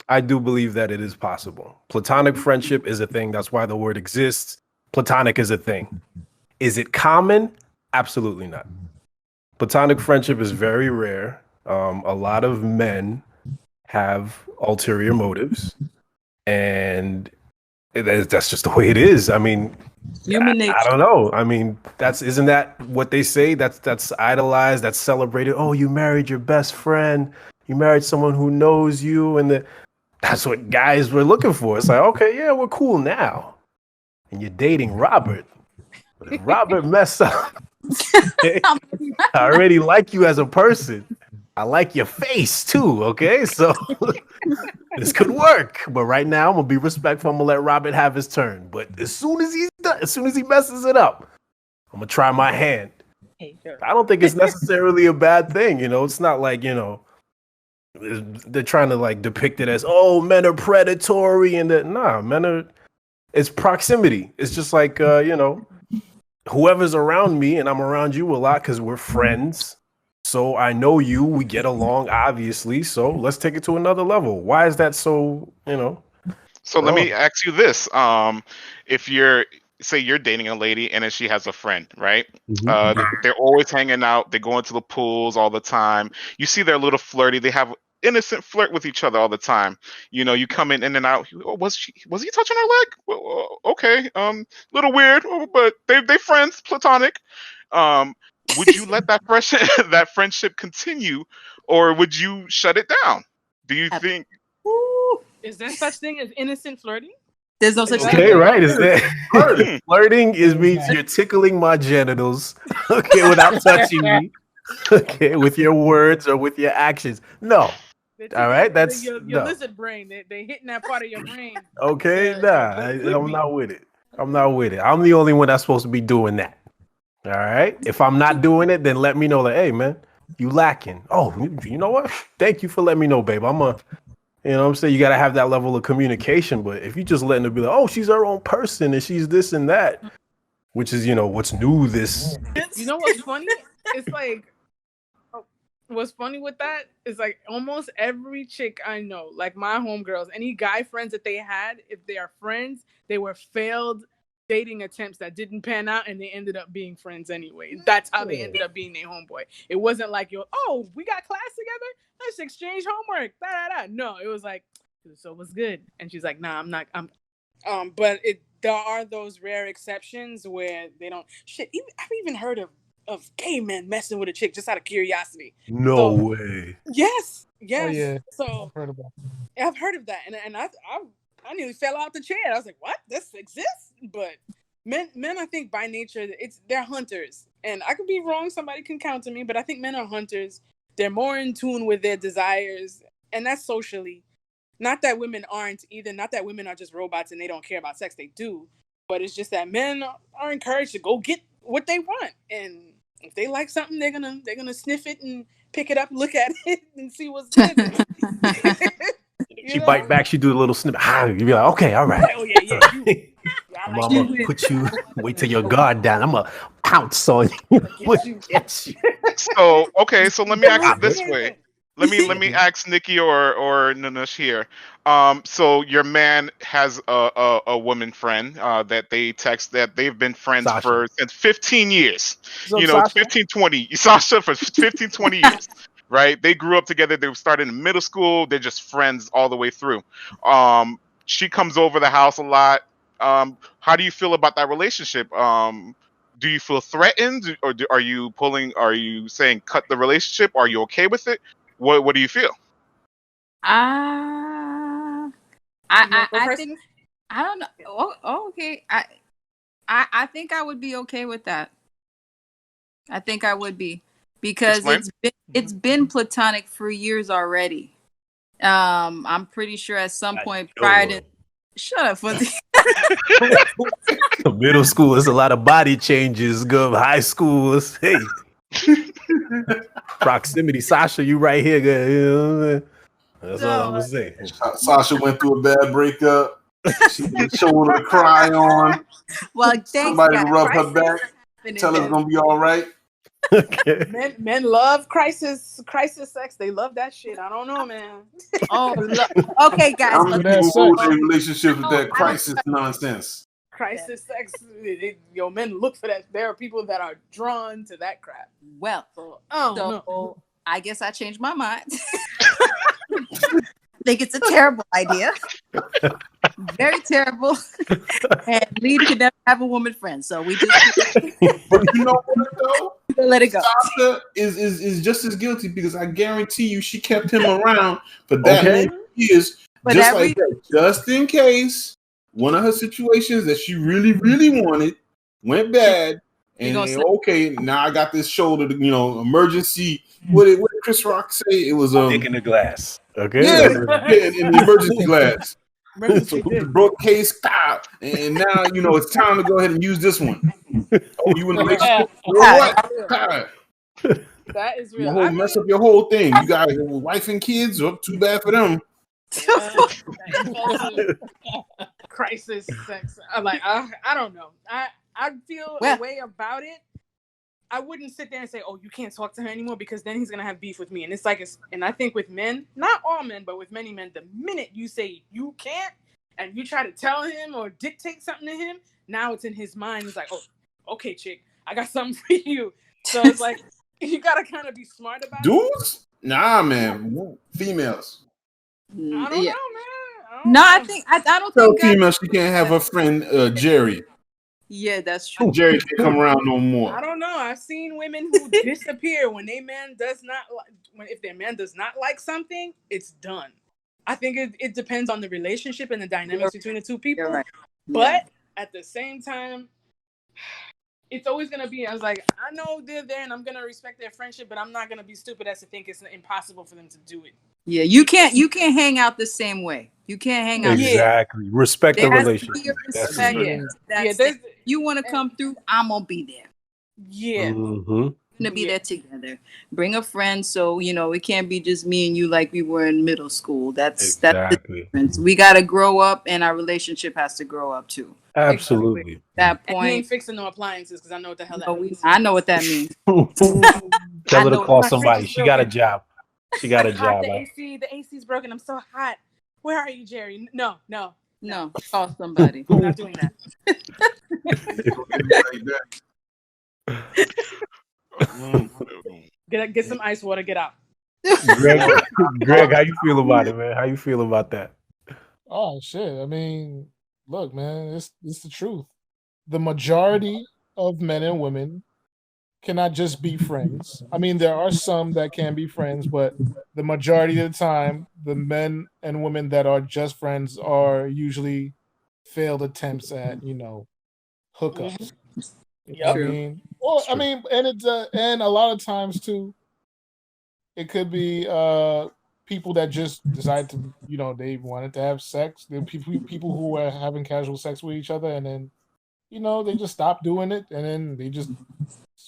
I do believe that it is possible. Platonic friendship is a thing. That's why the word exists. Platonic is a thing. Is it common? Absolutely not. Platonic friendship is very rare. A lot of men have ulterior motives, and that's just the way it is. I mean, Human nature. I don't know. I mean, isn't that what they say? That's idolized. That's celebrated. Oh, you married your best friend. You married someone who knows you, and that's what guys were looking for. It's like, okay, yeah, we're cool now, and you're dating Robert. But if Robert messed up, I already like you as a person. I like your face too. Okay, so this could work. But right now, I'm gonna be respectful. I'm gonna let Robert have his turn. But as soon as he messes it up, I'm gonna try my hand. I don't think it's necessarily a bad thing. It's not like they're trying to like depict it as, oh, men are predatory and that. Nah, men are. It's proximity. It's just like whoever's around me, and I'm around you a lot because we're friends. So I know you. We get along, obviously. So let's take it to another level. Why is that so? So let me ask you this: if you're dating a lady and then she has a friend, right? They're always hanging out. They go into the pools all the time. You see they're a little flirty. They have innocent flirt with each other all the time. You come in and out. Oh, was he touching her leg? Well, okay, little weird, but they friends, platonic. Would you let that friendship continue, or would you shut it down? Do you think? Is there such thing as innocent flirting? There's no such thing. Okay, right? Is that flirting? Means you're tickling my genitals, okay, without touching me, okay, with your words or with your actions. No. All right, that's your lizard brain. They hitting that part of your brain. Okay, I'm not with it. I'm the only one that's supposed to be doing that. All right. If I'm not doing it, then let me know that, hey, man, you lacking. Oh, you know what? Thank you for letting me know, babe. I'm what I'm saying? You got to have that level of communication. But if you just letting her be like, oh, she's her own person and she's this and that, which is, what's new this. You know what's funny? It's like, what's funny with that is like almost every chick I know, like my homegirls, any guy friends that they had, if they are friends, they were failed dating attempts that didn't pan out and they ended up being friends anyway. That's how they ended up being their homeboy. It wasn't like, we got class together, let's exchange homework, no, it was like, so what's good? And she's like, nah, I'm not. But there are those rare exceptions where they don't I've even heard of gay men messing with a chick just out of curiosity. No way. Yes. Oh, yeah. So I've heard of that, and I nearly fell out the chair. I was like, "What? This exists?" But men, I think by nature, they're hunters, and I could be wrong. Somebody can counter me, but I think men are hunters. They're more in tune with their desires, and that's socially. Not that women aren't either. Not that women are just robots and they don't care about sex. They do, but it's just that men are encouraged to go get what they want, and if they like something, they're gonna sniff it and pick it up, look at it, and see what's good. She bite back. She do a little snippet. You be like, okay, all right. Oh yeah. I'm gonna put you. Wait till your guard down. I'm gonna pounce on you. So let me ask it this way: let me ask Nikki or Nanush here. So your man has a woman friend that they text that they've been friends Sasha. for since 15 years. What's up, Sasha? 15, 20. Sasha for 15, 20 years. Right? They grew up together. They started in middle school. They're just friends all the way through. She comes over the house a lot. How do you feel about that relationship? Do you feel threatened, or are you pulling? Are you saying cut the relationship? Are you okay with it? What do you feel? I think I don't know. Oh, okay. I think I would be okay with that. I think I would be because Explain. it's been platonic for years already. I'm pretty sure at some point prior to shut up for Middle school is a lot of body changes. Good high school is proximity. Sasha, you right here, girl. You know what I mean? That's all I'm gonna say. Sasha went through a bad breakup. She had a shoulder to cry on. Well, thanks, somebody guys. to rub her back. Tell her it's gonna be all right. Okay. Men love crisis sex. They love that shit. I don't know, man. Oh, okay, guys. How many people hold their relationships with that crisis nonsense? Crisis sex. Men look for that. There are people that are drawn to that crap. Well, no. I guess I changed my mind. Think it's a terrible idea. Very terrible. And Lee could never have a woman friend, so we just. But you know what though? Let it go. Sasha is just as guilty because I guarantee you she kept him around for that many years, But just like that, just in case one of her situations that she really, really wanted went bad. And okay, now I got this shoulder, emergency. What did Chris Rock say? It was dick in the glass. Okay. Yeah, in the emergency glass. So broke case, stop. And now it's time to go ahead and use this one. Oh, you in a relationship? What? That is real. You mess up your whole thing. You got a wife and kids. Oh, too bad for them. Crisis sex. I'm like, I don't know. I feel a way about it. I wouldn't sit there and say, "Oh, you can't talk to her anymore," because then he's gonna have beef with me. And it's like, and I think with men, not all men, but with many men, the minute you say you can't, and you try to tell him or dictate something to him, now it's in his mind. He's like, "Oh, okay, chick, I got something for you." So it's like you gotta kind of be smart about it. Dudes? Nah, man. Females. I don't know, man. I don't Tell think female she can't have her friend Jerry. Yeah, that's true. Jerry can't come around no more. I don't know. I've seen women who disappear when their man does not if their man does not like something, it's done. I think it depends on the relationship and the dynamics between the two people. Right. But at the same time, it's always gonna be. I was like, I know they're there, and I'm gonna respect their friendship, but I'm not gonna be stupid as to think it's impossible for them to do it. Yeah, you can't hang out the same way. You can't hang out. Exactly. Respect the relationship. You want to come through, I'm gonna be there. Yeah. We're gonna be there together. Bring a friend, so it can't be just me and you like we were in middle school. That's the difference. We gotta grow up, and our relationship has to grow up too. Absolutely. That point. And he ain't fixing no appliances because I know what the hell that means. I know what that means. Tell her to call somebody. She got a job. She got a job. The AC's broken. I'm so hot. Where are you, Jerry? No. Call somebody. I'm not doing that. Get some ice water. Get out. Greg, how you feel about it, man? How you feel about that? Oh shit! I mean, look, man, it's the truth. The majority of men and women cannot just be friends. I mean, there are some that can be friends, but the majority of the time, the men and women that are just friends are usually failed attempts at, hookups. Yeah, I mean, well, I mean, and it's and a lot of times too, it could be people that just decide to, they wanted to have sex. There are people who are having casual sex with each other, and then, they just stop doing it, and then they just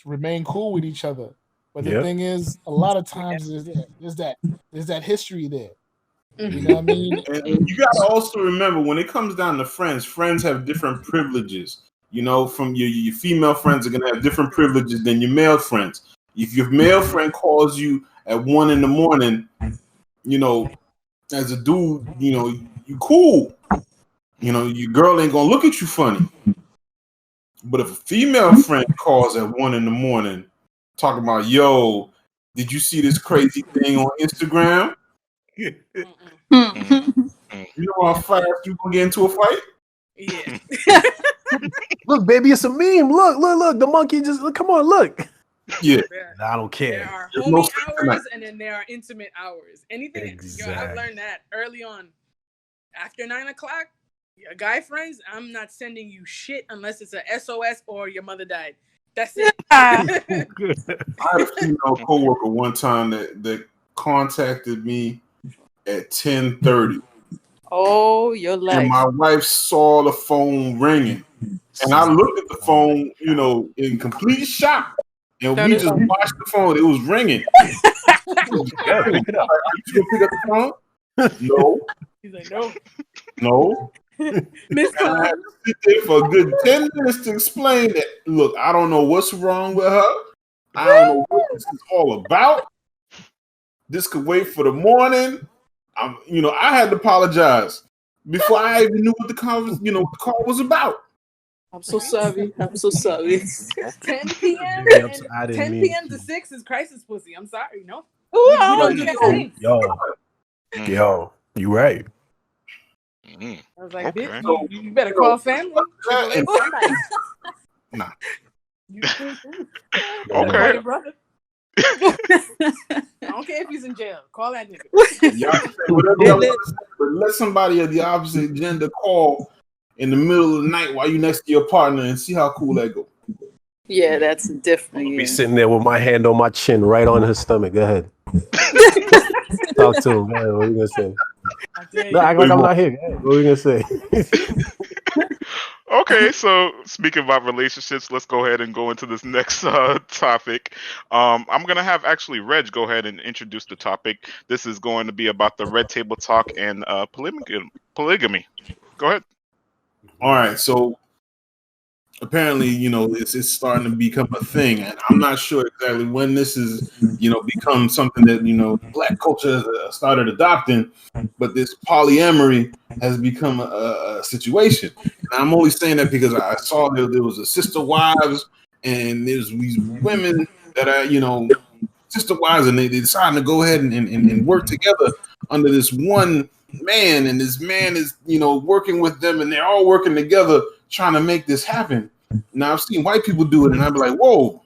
remain cool with each other. But the thing is, a lot of times there's that history there. You know what I mean? And you gotta also remember, when it comes down to friends have different privileges. From your female friends are gonna have different privileges than your male friends. If your male friend calls you at 1 a.m, you know, as a dude, you know, you cool. You know, your girl ain't gonna look at you funny. But if a female friend calls at 1 a.m, talking about, yo, did you see this crazy thing on Instagram? Hmm. You know how fast you gonna get into a fight? Yeah. Look, baby, it's a meme. Look. The monkey just come on, look. Yeah. There, I don't there care. are There's no homie sleep tonight. hours and then there are intimate hours. Anything, I've Exactly. learned that early on. After 9 o'clock, your guy friends, I'm not sending you shit unless it's a SOS or your mother died. That's it. I had a female coworker one time that contacted me at 10:30. Oh, your And life. my wife saw the phone ringing. And I looked at the phone, you know, in complete shock. And we just watched the phone. It was ringing. Yeah, pick it up. Are you just gonna pick up the phone? No, He's like, no. no. Miss And I had to sit there for a good 10 minutes to explain that. Look, I don't know what's wrong with her. I don't know what this is all about. This could wait for the morning. You know, I had to apologize before I even knew what the call was about. I'm so sorry. I'm so sorry. 10 p.m. Maybe I and didn't 10 mean p.m. to. to 6 is crisis pussy. I'm sorry, no. Ooh, We don't do the yo, same. Yo, you right. Mm. I was like, Okay. bitch, you better call family. And- Nah. You better Okay. call your brother. I don't care if he's in jail. Call that nigga. Y'all can say whatever y'all want to say, but let somebody of the opposite gender call in the middle of the night while you next to your partner and see how cool that go. Yeah, that's different. Be Yeah. sitting there with my hand on my chin, right on his stomach. Go ahead. Talk to him. Go ahead. What are you gonna say? I tell No, you. act like I'm not here. Go ahead. What are you gonna say? Okay, so speaking about relationships, let's go ahead and go into this next topic. I'm gonna have actually Reg go ahead and introduce the topic. This is going to be about the red table talk and polygamy. Go ahead. All right, so apparently, you know, it's starting to become a thing, and I'm not sure exactly when this is, you know, become something that, you know, Black culture has started adopting, but this polyamory has become a situation. And I'm only saying that because I saw there was a sister wives, and there's these women that are, you know, sister wives, and they decided to go ahead and work together under this one man, and this man is, you know, working with them, and they're all working together trying to make this happen. Now I've seen white people do it, and I'd be like, whoa,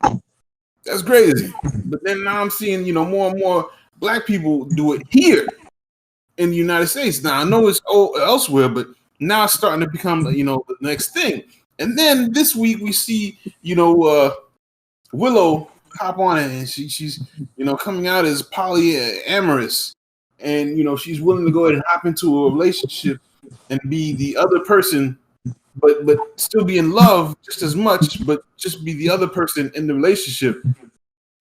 that's crazy. But then now I'm seeing, you know, more and more Black people do it here in the United States. Now I know it's elsewhere, but now it's starting to become, you know, the next thing. And then this week we see, you know, Willow hop on it, and she's, you know, coming out as polyamorous, and, you know, she's willing to go ahead and hop into a relationship and be the other person, but still be in love just as much, but just be the other person in the relationship.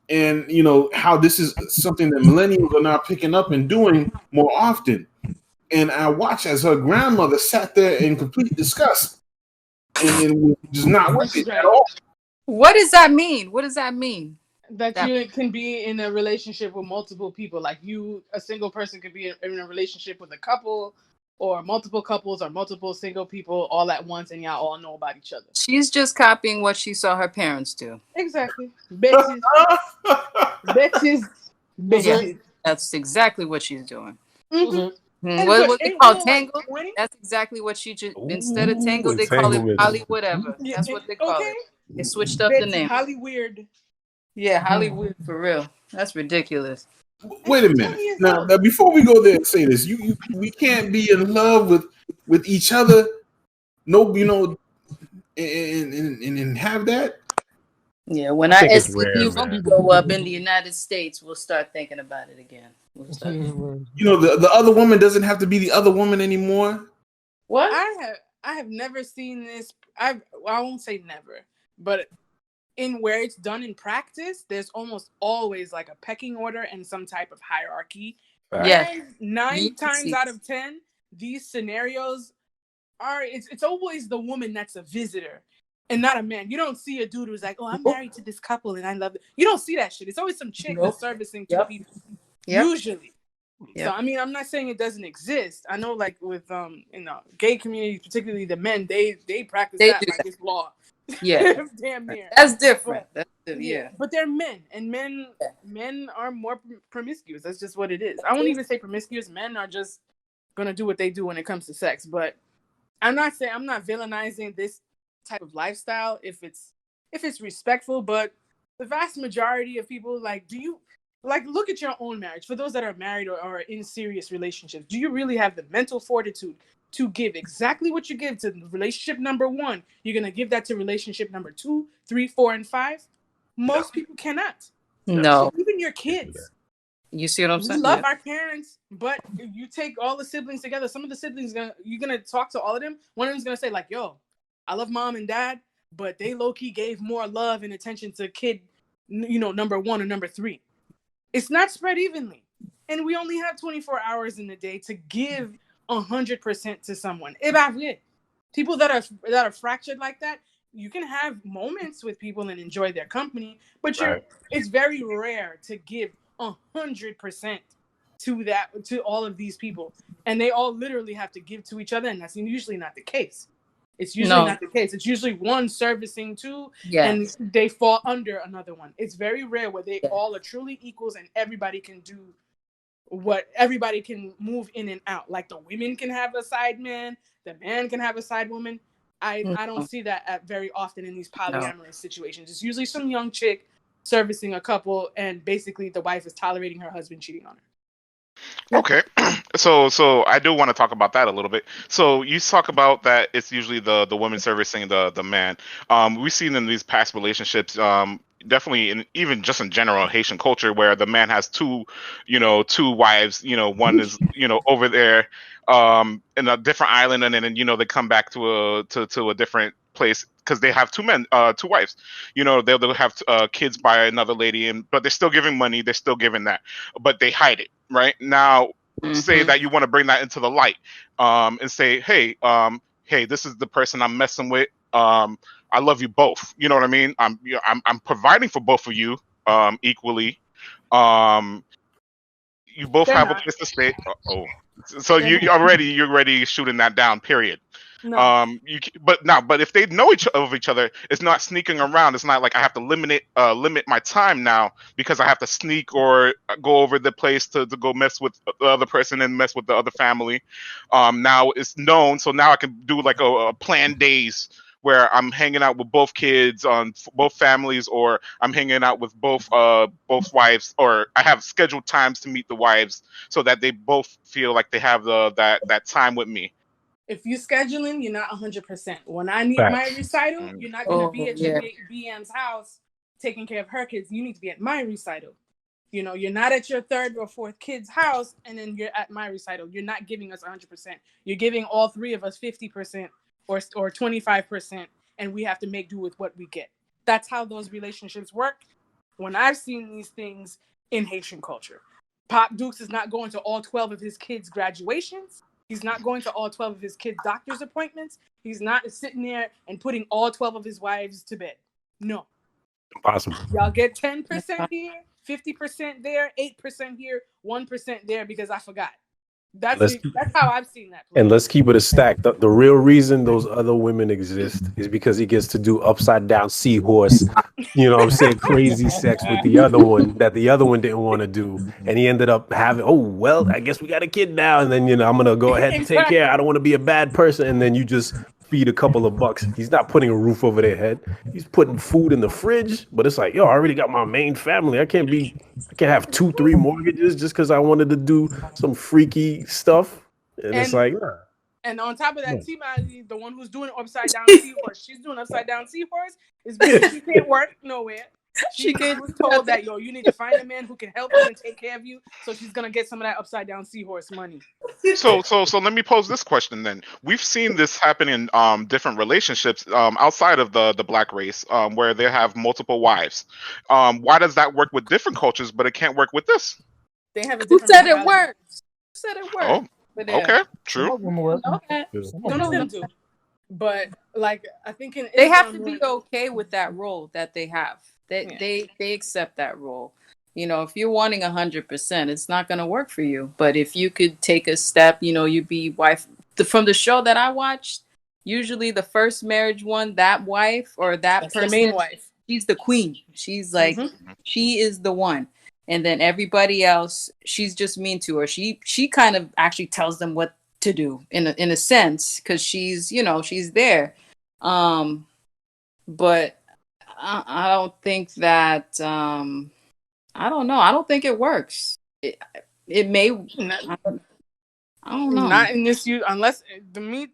And, you know, how this is something that millennials are now picking up and doing more often. And I watched as her grandmother sat there in complete disgust and was just not with it at all. What does that mean? What does that mean? That you can be in a relationship with multiple people. Like you, a single person could be in a relationship with a couple, or multiple couples, or multiple single people all at once, and y'all all know about each other. She's just copying what she saw her parents do. Exactly. Bitches. Bitches. That's exactly what she's doing. Mm-hmm. What they call tangle? That's exactly what she just, instead of tangle, they call it poly whatever. That's what they call it. They switched up the name. Holly weird. Yeah, Hollywood for real. That's ridiculous. Wait a minute. Now, before we go there and say this, we can't be in love with each other. No, you know, and have that. Yeah, when our STD go up in the United States, we'll start thinking about it again. You know, the other woman doesn't have to be the other woman anymore. What? I have never seen this. I won't say never, but in where it's done in practice, there's almost always like a pecking order and some type of hierarchy. Yeah. And 9 times out of 10, these scenarios are it's always the woman that's a visitor. and not a man. You don't see a dude who's like, oh, I'm married to this couple and I love it. You don't see that shit. It's always some chick that's servicing two people. Usually. So I mean, I'm not saying it doesn't exist. I know, like with gay communities, particularly the men, they practice that like it's law. Yeah, damn near. That's different. But they're men, and men are more promiscuous. That's just what it is. I won't even say promiscuous. Men are just gonna do what they do when it comes to sex. But I'm not villainizing this type of lifestyle if it's respectful. But the vast majority of people, like, do you look at your own marriage? For those that are married or are in serious relationships, do you really have the mental fortitude to give exactly what you give to relationship number 1? You're gonna give that to relationship number 2, 3, 4, and 5. Most people cannot. No. Even your kids. You see what I'm saying? We love our parents, but if you take all the siblings together, some of the siblings you're gonna talk to all of them. One of them's gonna say like, "Yo, I love mom and dad, but they low key gave more love and attention to kid, number 1 or number 3." It's not spread evenly, and we only have 24 hours in the day to give 100% to someone. People that are fractured like that, you can have moments with people and enjoy their company, but it's very rare to give 100% to all of these people, and they all literally have to give to each other, and that's usually not the case. It's usually not the case. It's usually one servicing two, and they fall under another one. It's very rare where they all are truly equals and everybody can do what everybody can move in and out. Like the women can have a side man, the man can have a side woman. I don't see that very often in these polyamorous situations. It's usually some young chick servicing a couple, and basically the wife is tolerating her husband cheating on her. Okay, so I do want to talk about that a little bit. So you talk about that it's usually the woman servicing the man. We've seen in these past relationships, definitely even just in general Haitian culture, where the man has two wives. One is over there in a different island, and then they come back to a different place because they have two wives. They'll have kids by another lady, but they're still giving money. They're still giving that, but they hide it. Right now, say that you want to bring that into the light, and say, hey, this is the person I'm messing with. I love you both. You know what I mean? I'm providing for both of you equally. You both have a place to stay. So you're already shooting that down. Period. No. But if they know each other, it's not sneaking around. It's not like I have to limit my time now because I have to sneak or go over the place to go mess with the other person and mess with the other family. Now it's known, so now I can do like a planned days where I'm hanging out with both kids on both families, or I'm hanging out with both wives, or I have scheduled times to meet the wives so that they both feel like they have that time with me. If you're scheduling, you're not 100%. When I need my recital, you're not going to be at your BM's house taking care of her kids. You need to be at my recital. You're not at your third or fourth kid's house and then you're at my recital. You're not giving us 100%. You're giving all three of us 50% or 25%, and we have to make do with what we get. That's how those relationships work. When I've seen these things in Haitian culture, Pop Dukes is not going to all 12 of his kids' graduations. He's not going to all 12 of his kids' doctor's appointments. He's not sitting there and putting all 12 of his wives to bed. No. Impossible. Y'all get 10% here, 50% there, 8% here, 1% there because I forgot. That's how I've seen that play. And let's keep it a stack. The real reason those other women exist is because he gets to do upside down seahorse, crazy sex with the other one that the other one didn't want to do. And he ended up having, I guess we got a kid now. And then, I'm going to go ahead and take care. I don't want to be a bad person. And then you just feed a couple of bucks. He's not putting a roof over their head. He's putting food in the fridge. But it's like, I already got my main family. I can't have 2-3 mortgages just because I wanted to do some freaky stuff. And it's like, and on top of that, T-Miley, the one who's doing upside down seahorse, she's doing upside down seahorse is because she can't work nowhere. She was told that, you need to find a man who can help you and take care of you. So she's going to get some of that upside down seahorse money. So let me pose this question then. We've seen this happen in different relationships outside of the black race, where they have multiple wives. Why does that work with different cultures, but it can't work with this? They have a Who different said it works? Who said it works? Oh, okay, true. Okay. None of them do. But like I think in They have to Islam, be okay with that role that they have. They accept that role. You know, if you're wanting 100%, it's not going to work for you. But if you could take a step, you know, you be wife. From the show that I watched, usually the first marriage one, that wife or that that's person, the main wife. she's the queen. She's like, she is the one. And then everybody else, she's just mean to her. She kind of actually tells them what to do in a sense, because she's, you know, she's there. But I don't think that I don't know. I don't think it works. It may. I don't know. Not in this unless to me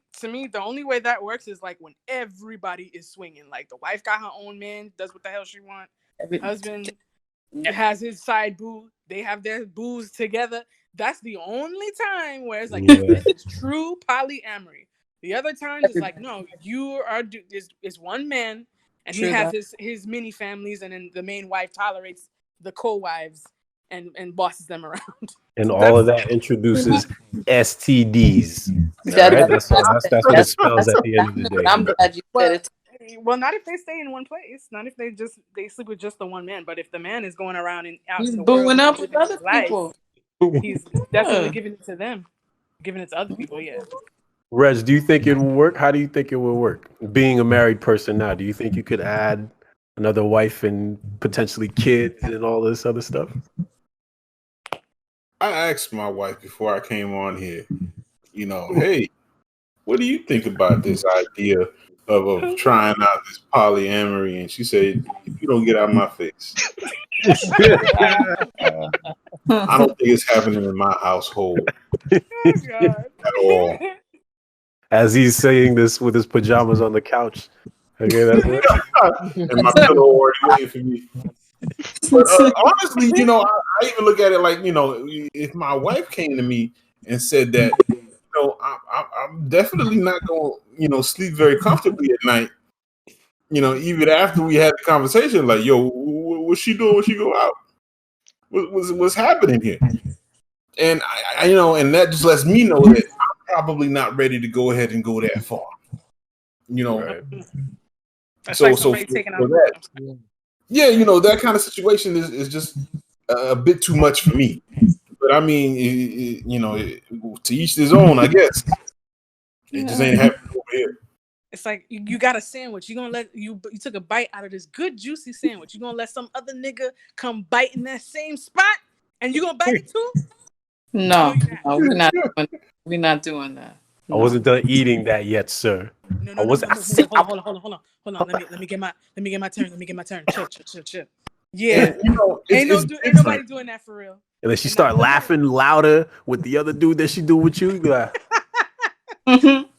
the only way that works is like when everybody is swinging. Like the wife got her own man, does what the hell she want. Husband has his side boo. They have their boos together. That's the only time where it's like this is true polyamory. The other times it's like no, you are is one man and he has his mini families, and then the main wife tolerates the co-wives and bosses them around. And all of that introduces STDs. Right? That's what it spells at the end of the day. I'm glad you said it. Well, not if they stay in one place. Not if they sleep with just the one man. But if the man is going around and out in the world, booing up with other people. He's definitely giving it to them, giving it to other people. Yeah. Reg, do you think it will work? How do you think it will work? Being a married person now, do you think you could add another wife and potentially kids and all this other stuff? I asked my wife before I came on here, you know, hey, what do you think about this idea of trying out this polyamory? And she said, if you don't get out of my face. I don't think it's happening in my household at all. As he's saying this with his pajamas on the couch. Okay, that's it. And my pillow already waiting for me. But honestly, you know, I even look at it like, you know, if my wife came to me and said that, you know, I'm definitely not going to, you know, sleep very comfortably at night. You know, even after we had the conversation, like, yo, what's she doing when she go out? What's happening here? And I, you know, and that just lets me know that I'm probably not ready to go ahead and go that far. You know, Right. That's so like so somebody taking out that, yeah, you know, that kind of situation is just a bit too much for me. But I mean, you know, to each his own, I guess. It just ain't happening over here. It's like you got a sandwich. You gonna let you took a bite out of this good juicy sandwich. You gonna let some other nigga come bite in that same spot, and you gonna bite it too? No, we're not doing that. I wasn't done eating that yet, sir. No. Hold on. Let me get my turn. Chill. Yeah, And, you know, ain't nobody doing that for real. And then she start laughing louder with the other dude that she do with you.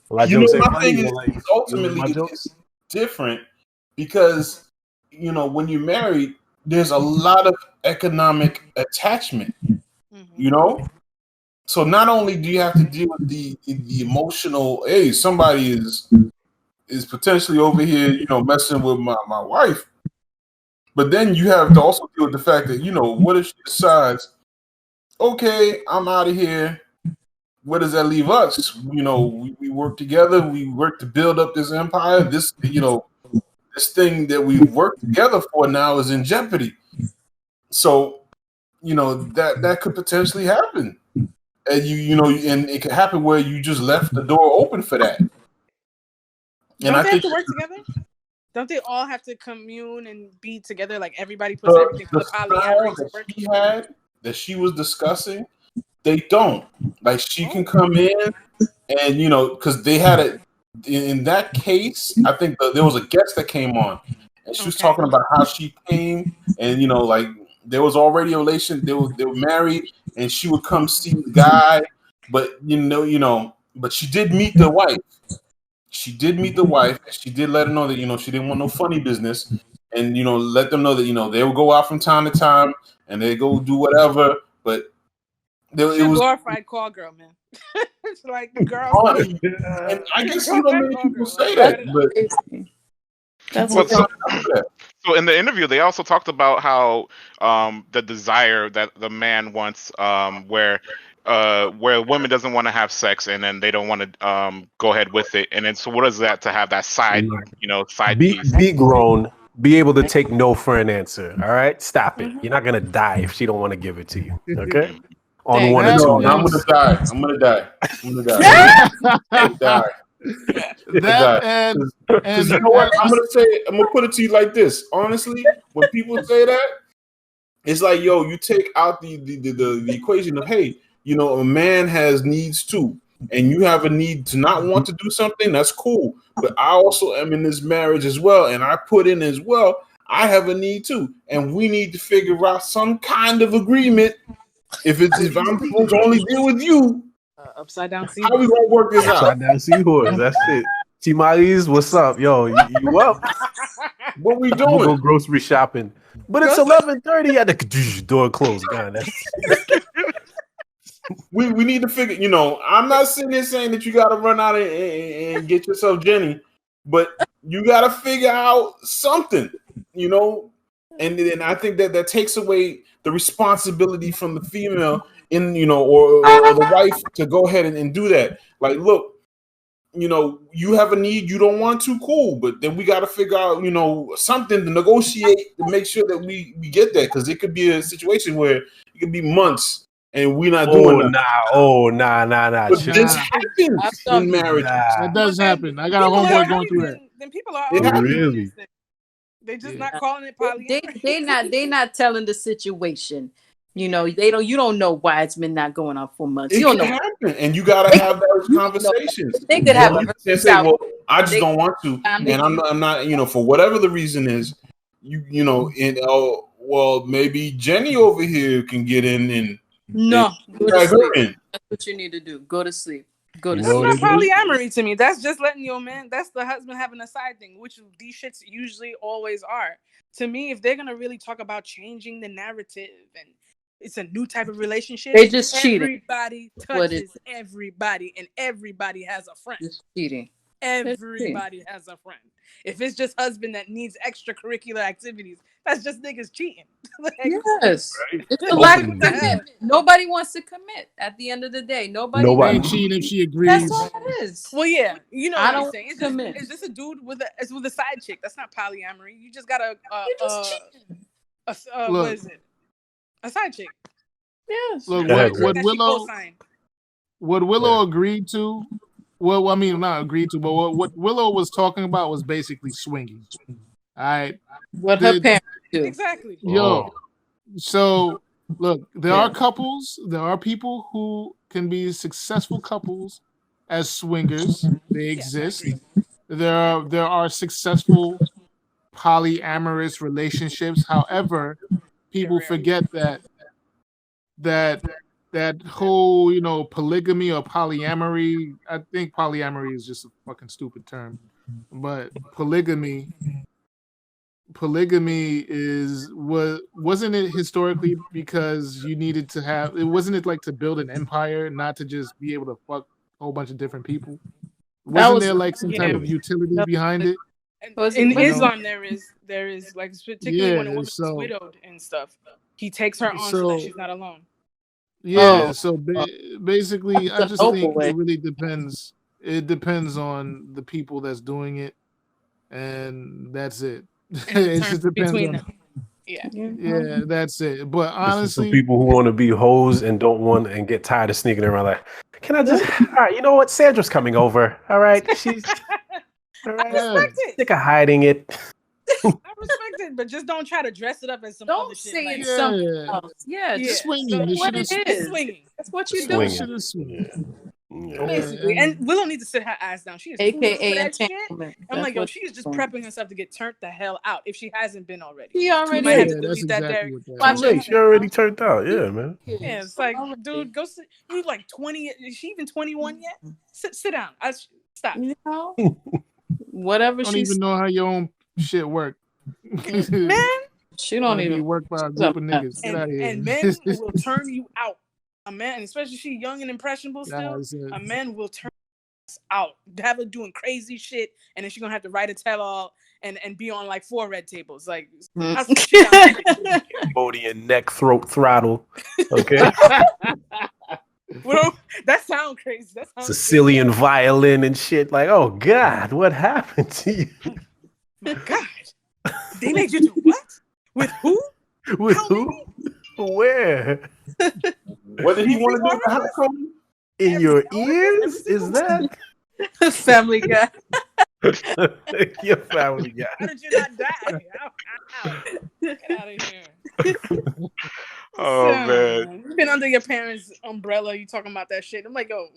Like, you know, my thing is ultimately it's different because, you know, when you're married, there's a lot of economic attachment, you know? So not only do you have to deal with the emotional, hey, somebody is potentially over here, you know, messing with my wife, but then you have to also deal with the fact that, you know, what if she decides, okay, I'm out of here. Where does that leave us? You know, we work together. We work to build up this empire. This, you know, this thing that we worked together for now is in jeopardy. So, you know, that could potentially happen. And you know, and it could happen where you just left the door open for that. And Don't I they think have to work together? Don't they all have to commune and be together? Like everybody puts everything for the polyamory to work. That she was discussing, they don't. Like she can come in and, you know, because they had it in that case. I think there was a guest that came on and she was talking about how she came and, you know, like there was already a relation. They were married and she would come see the guy, but but she did meet the wife. She did meet the wife. And she did let her know that, you know, she didn't want no funny business, and, you know, let them know that, you know, they would go out from time to time and they go do whatever, but it was glorified call girl, man. It's like the girl. And I guess you know many people say that, but so in the interview, they also talked about how the desire that the man wants, where where a woman doesn't want to have sex and then they don't want to go ahead with it, and then so what is that to have that side side piece? Be grown. Be able to take no for an answer. All right, stop it. You're not gonna die if she don't want to give it to you. Okay, on Dang. one or That two. No, I'm days. gonna die. I'm gonna die. I'm gonna die. I'm gonna die. That and Because you know what? I'm gonna put it to you like this. Honestly, when people say that, it's like, yo, you take out the equation of, hey, a man has needs too, and you have a need to not want to do something. That's cool, but I also am in this marriage as well, and I put in as well. I have a need too, and we need to figure out some kind of agreement. If I'm supposed to only deal with you, Upside down how we seahorse. gonna work this out? Upside down seahorse. That's it. Timalis, what's up, yo? You up? What we I'm gonna go doing? grocery shopping, but it's 11:30 at the door closed. God, that's We need to figure. I'm not sitting there saying that you got to run out and get yourself Jenny, but you got to figure out something. And then I think that takes away the responsibility from the female or the wife to go ahead and do that. Like, look, you have a need, you don't want to, cool, but then we got to figure out, something to negotiate to make sure that we get that, because it could be a situation where it could be months and we're not doing that. Nah. But this happens in marriage. that does happen. I got a homeboy going through that. Then people are It already happens. doing Really? this thing. They just not calling it polyamory. They not telling the situation. You don't know why it's been not going on for months. It You don't can know. happen, and you got to have those conversations. They could have You can't say, well, I just don't want to, and I'm not, for whatever the reason is, well, maybe Jenny over here can get in and No, go to drag her sleep. in. That's what you need to do. Go to sleep. Go to You know sleep. That's not what it is? polyamory to me. That's just letting your man. That's the husband having a side thing, which these shits usually always are. To me, if they're gonna really talk about changing the narrative and it's a new type of relationship, They just cheating. Everybody touches everybody, and everybody has a friend. Just cheating. Everybody has a friend. If it's just husband that needs extracurricular activities, that's just niggas cheating. Yes. Right? It's a lack of What the hell? commitment. Nobody wants to commit at the end of the day. Nobody. They Nobody. ain't cheating if she agrees. That's all it is. Well, yeah, you know I what I'm don't saying. commit. It's just a dude with a side chick. That's not polyamory. You just got You're just cheating. what Look. is it? A side chick. Yes. Look, Go ahead, what That she Willow co-signed. agreed to. Well, I mean, not agreed to, but what Willow was talking about was basically swinging. All right, What her parents do. Exactly. yo. So look, there Yeah. are couples. There are people who can be successful couples as swingers. They exist. There are successful polyamorous relationships. However, people forget that whole polygamy or polyamory. I think polyamory is just a fucking stupid term, but polygamy wasn't it historically because you needed to have it? Wasn't it like to build an empire, not to just be able to fuck a whole bunch of different people? Wasn't there like some type of utility behind it? In You know. Islam, there is like particularly when a Yeah, woman is so- widowed and stuff, he takes her on so So- that she's not alone. Yeah, Oh. so basically, I That's just the think noble way. it really depends. It depends on the people that's doing it, and that's it. And the It terms just depends between on. them. Yeah. Yeah, that's it. But This is for honestly, people who want to be hoes and don't want and get tired of sneaking around. Like, can I just? All right, you know what? Sandra's coming over. All right, she's all I right. respect it. Sick of hiding it. I respect it, but just don't try to dress it up as some Don't other shit. say like, it's something Yeah. else. Yeah, Yeah. just swinging. so This what shit is it it's is. swinging. That's what you do. Swinging. Shit is swinging. Yeah. Basically, Yeah, and Willow needs to sit her ass down. She is too young for AKA that shit. entanglement. I'm like, That's yo, what she is just you're prepping herself to get turned the hell out if she hasn't been already. He already might have is. to that's delete that exactly there. what that Watch is. Too late. She already turned out. Yeah, man. Yeah, it's like, dude, go sit. You like 20? Is she even 21 yet? Sit down. Stop. You know, whatever Don't she's even know how your own shit work. Man, she don't Be even worked by a group of niggas. Get out of here. and men will turn you out. A man, especially she young and impressionable still, Guys, a man will turn us out. Have her doing crazy shit, and then she's gonna have to write a tell-all and be on like 4 red tables. Like, that's some shit I'm saying. Body and neck, throat throttle. Okay. Well, that sounds crazy. That sounds Sicilian violin and shit. Like, oh God, what happened to you? God, they made you do what? With who? With How who? Where? What did he want to do with the Every hot Cody? In your ears? Is that Family Guy. your family guy? How did you not die? Ow. Get out of here. Oh man. You've been under your parents' umbrella. You talking about that shit? I'm like, yo,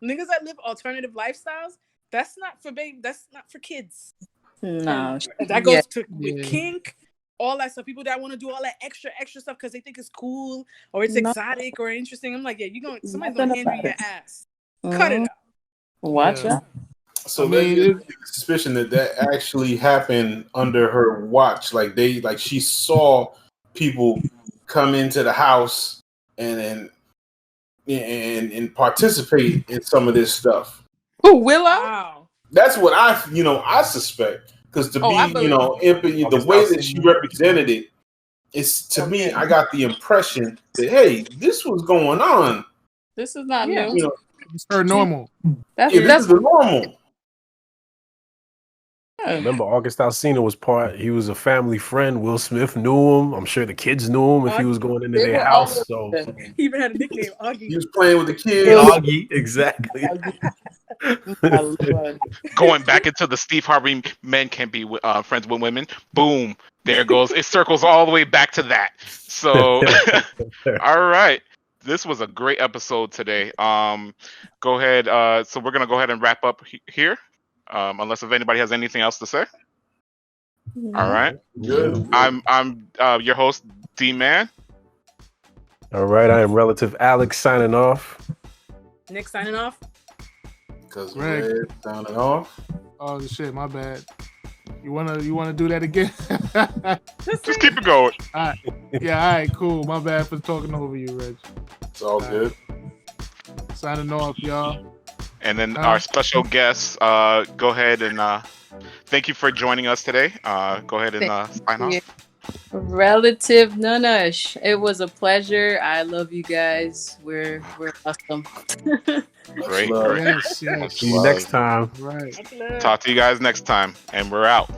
niggas that live alternative lifestyles. That's not for baby. That's not for kids. No. And that goes to with Yeah. kink, all that stuff. People that want to do all that extra stuff because they think it's cool or it's No. exotic or interesting. I'm like, yeah, somebody's Nothing gonna hand you about your it. ass. Cut it Mhm. out. Watch Yeah. out. So I mean, that gives me the suspicion that actually happened under her watch. Like she saw people come into the house and participate in some of this stuff. Who, Willow? Wow. That's what I suspect. Because to Oh, I be, believe- empathy, the way that she represented it, it's to me, I got the impression that hey, this was going on. This is not Yeah. new. You know, it's her normal. That's yeah, this is the normal. Remember, August Alsina he was a family friend. Will Smith knew him. I'm sure the kids knew him if he was going into They their were house. all- So He even had a nickname, He Augie. was playing with the kids. Augie, exactly. My Lord. Going back into the Steve Harvey men can't be friends with women. Boom. There goes. It circles all the way back to that. So, all right. This was a great episode today. Go ahead. So we're gonna go ahead and wrap up here. Unless if anybody has anything else to say. All right. Good. I'm your host, D-Man. All right, I am Relative Alex signing off. Nick signing off. Because Greg. Red sounding off. Oh shit, my bad. You wanna do that again? Just keep it going. Yeah, all right, cool. My bad for talking over you, Reg. It's all good. Signing off, y'all. And then our special guest, go ahead and thank you for joining us today. Go ahead and sign off. Yeah. Relative Nunush. It was a pleasure. I love you guys. We're awesome. Great. love. Great. Yes, yes. See you next time. Right. Much love. Talk to you guys next time, and we're out.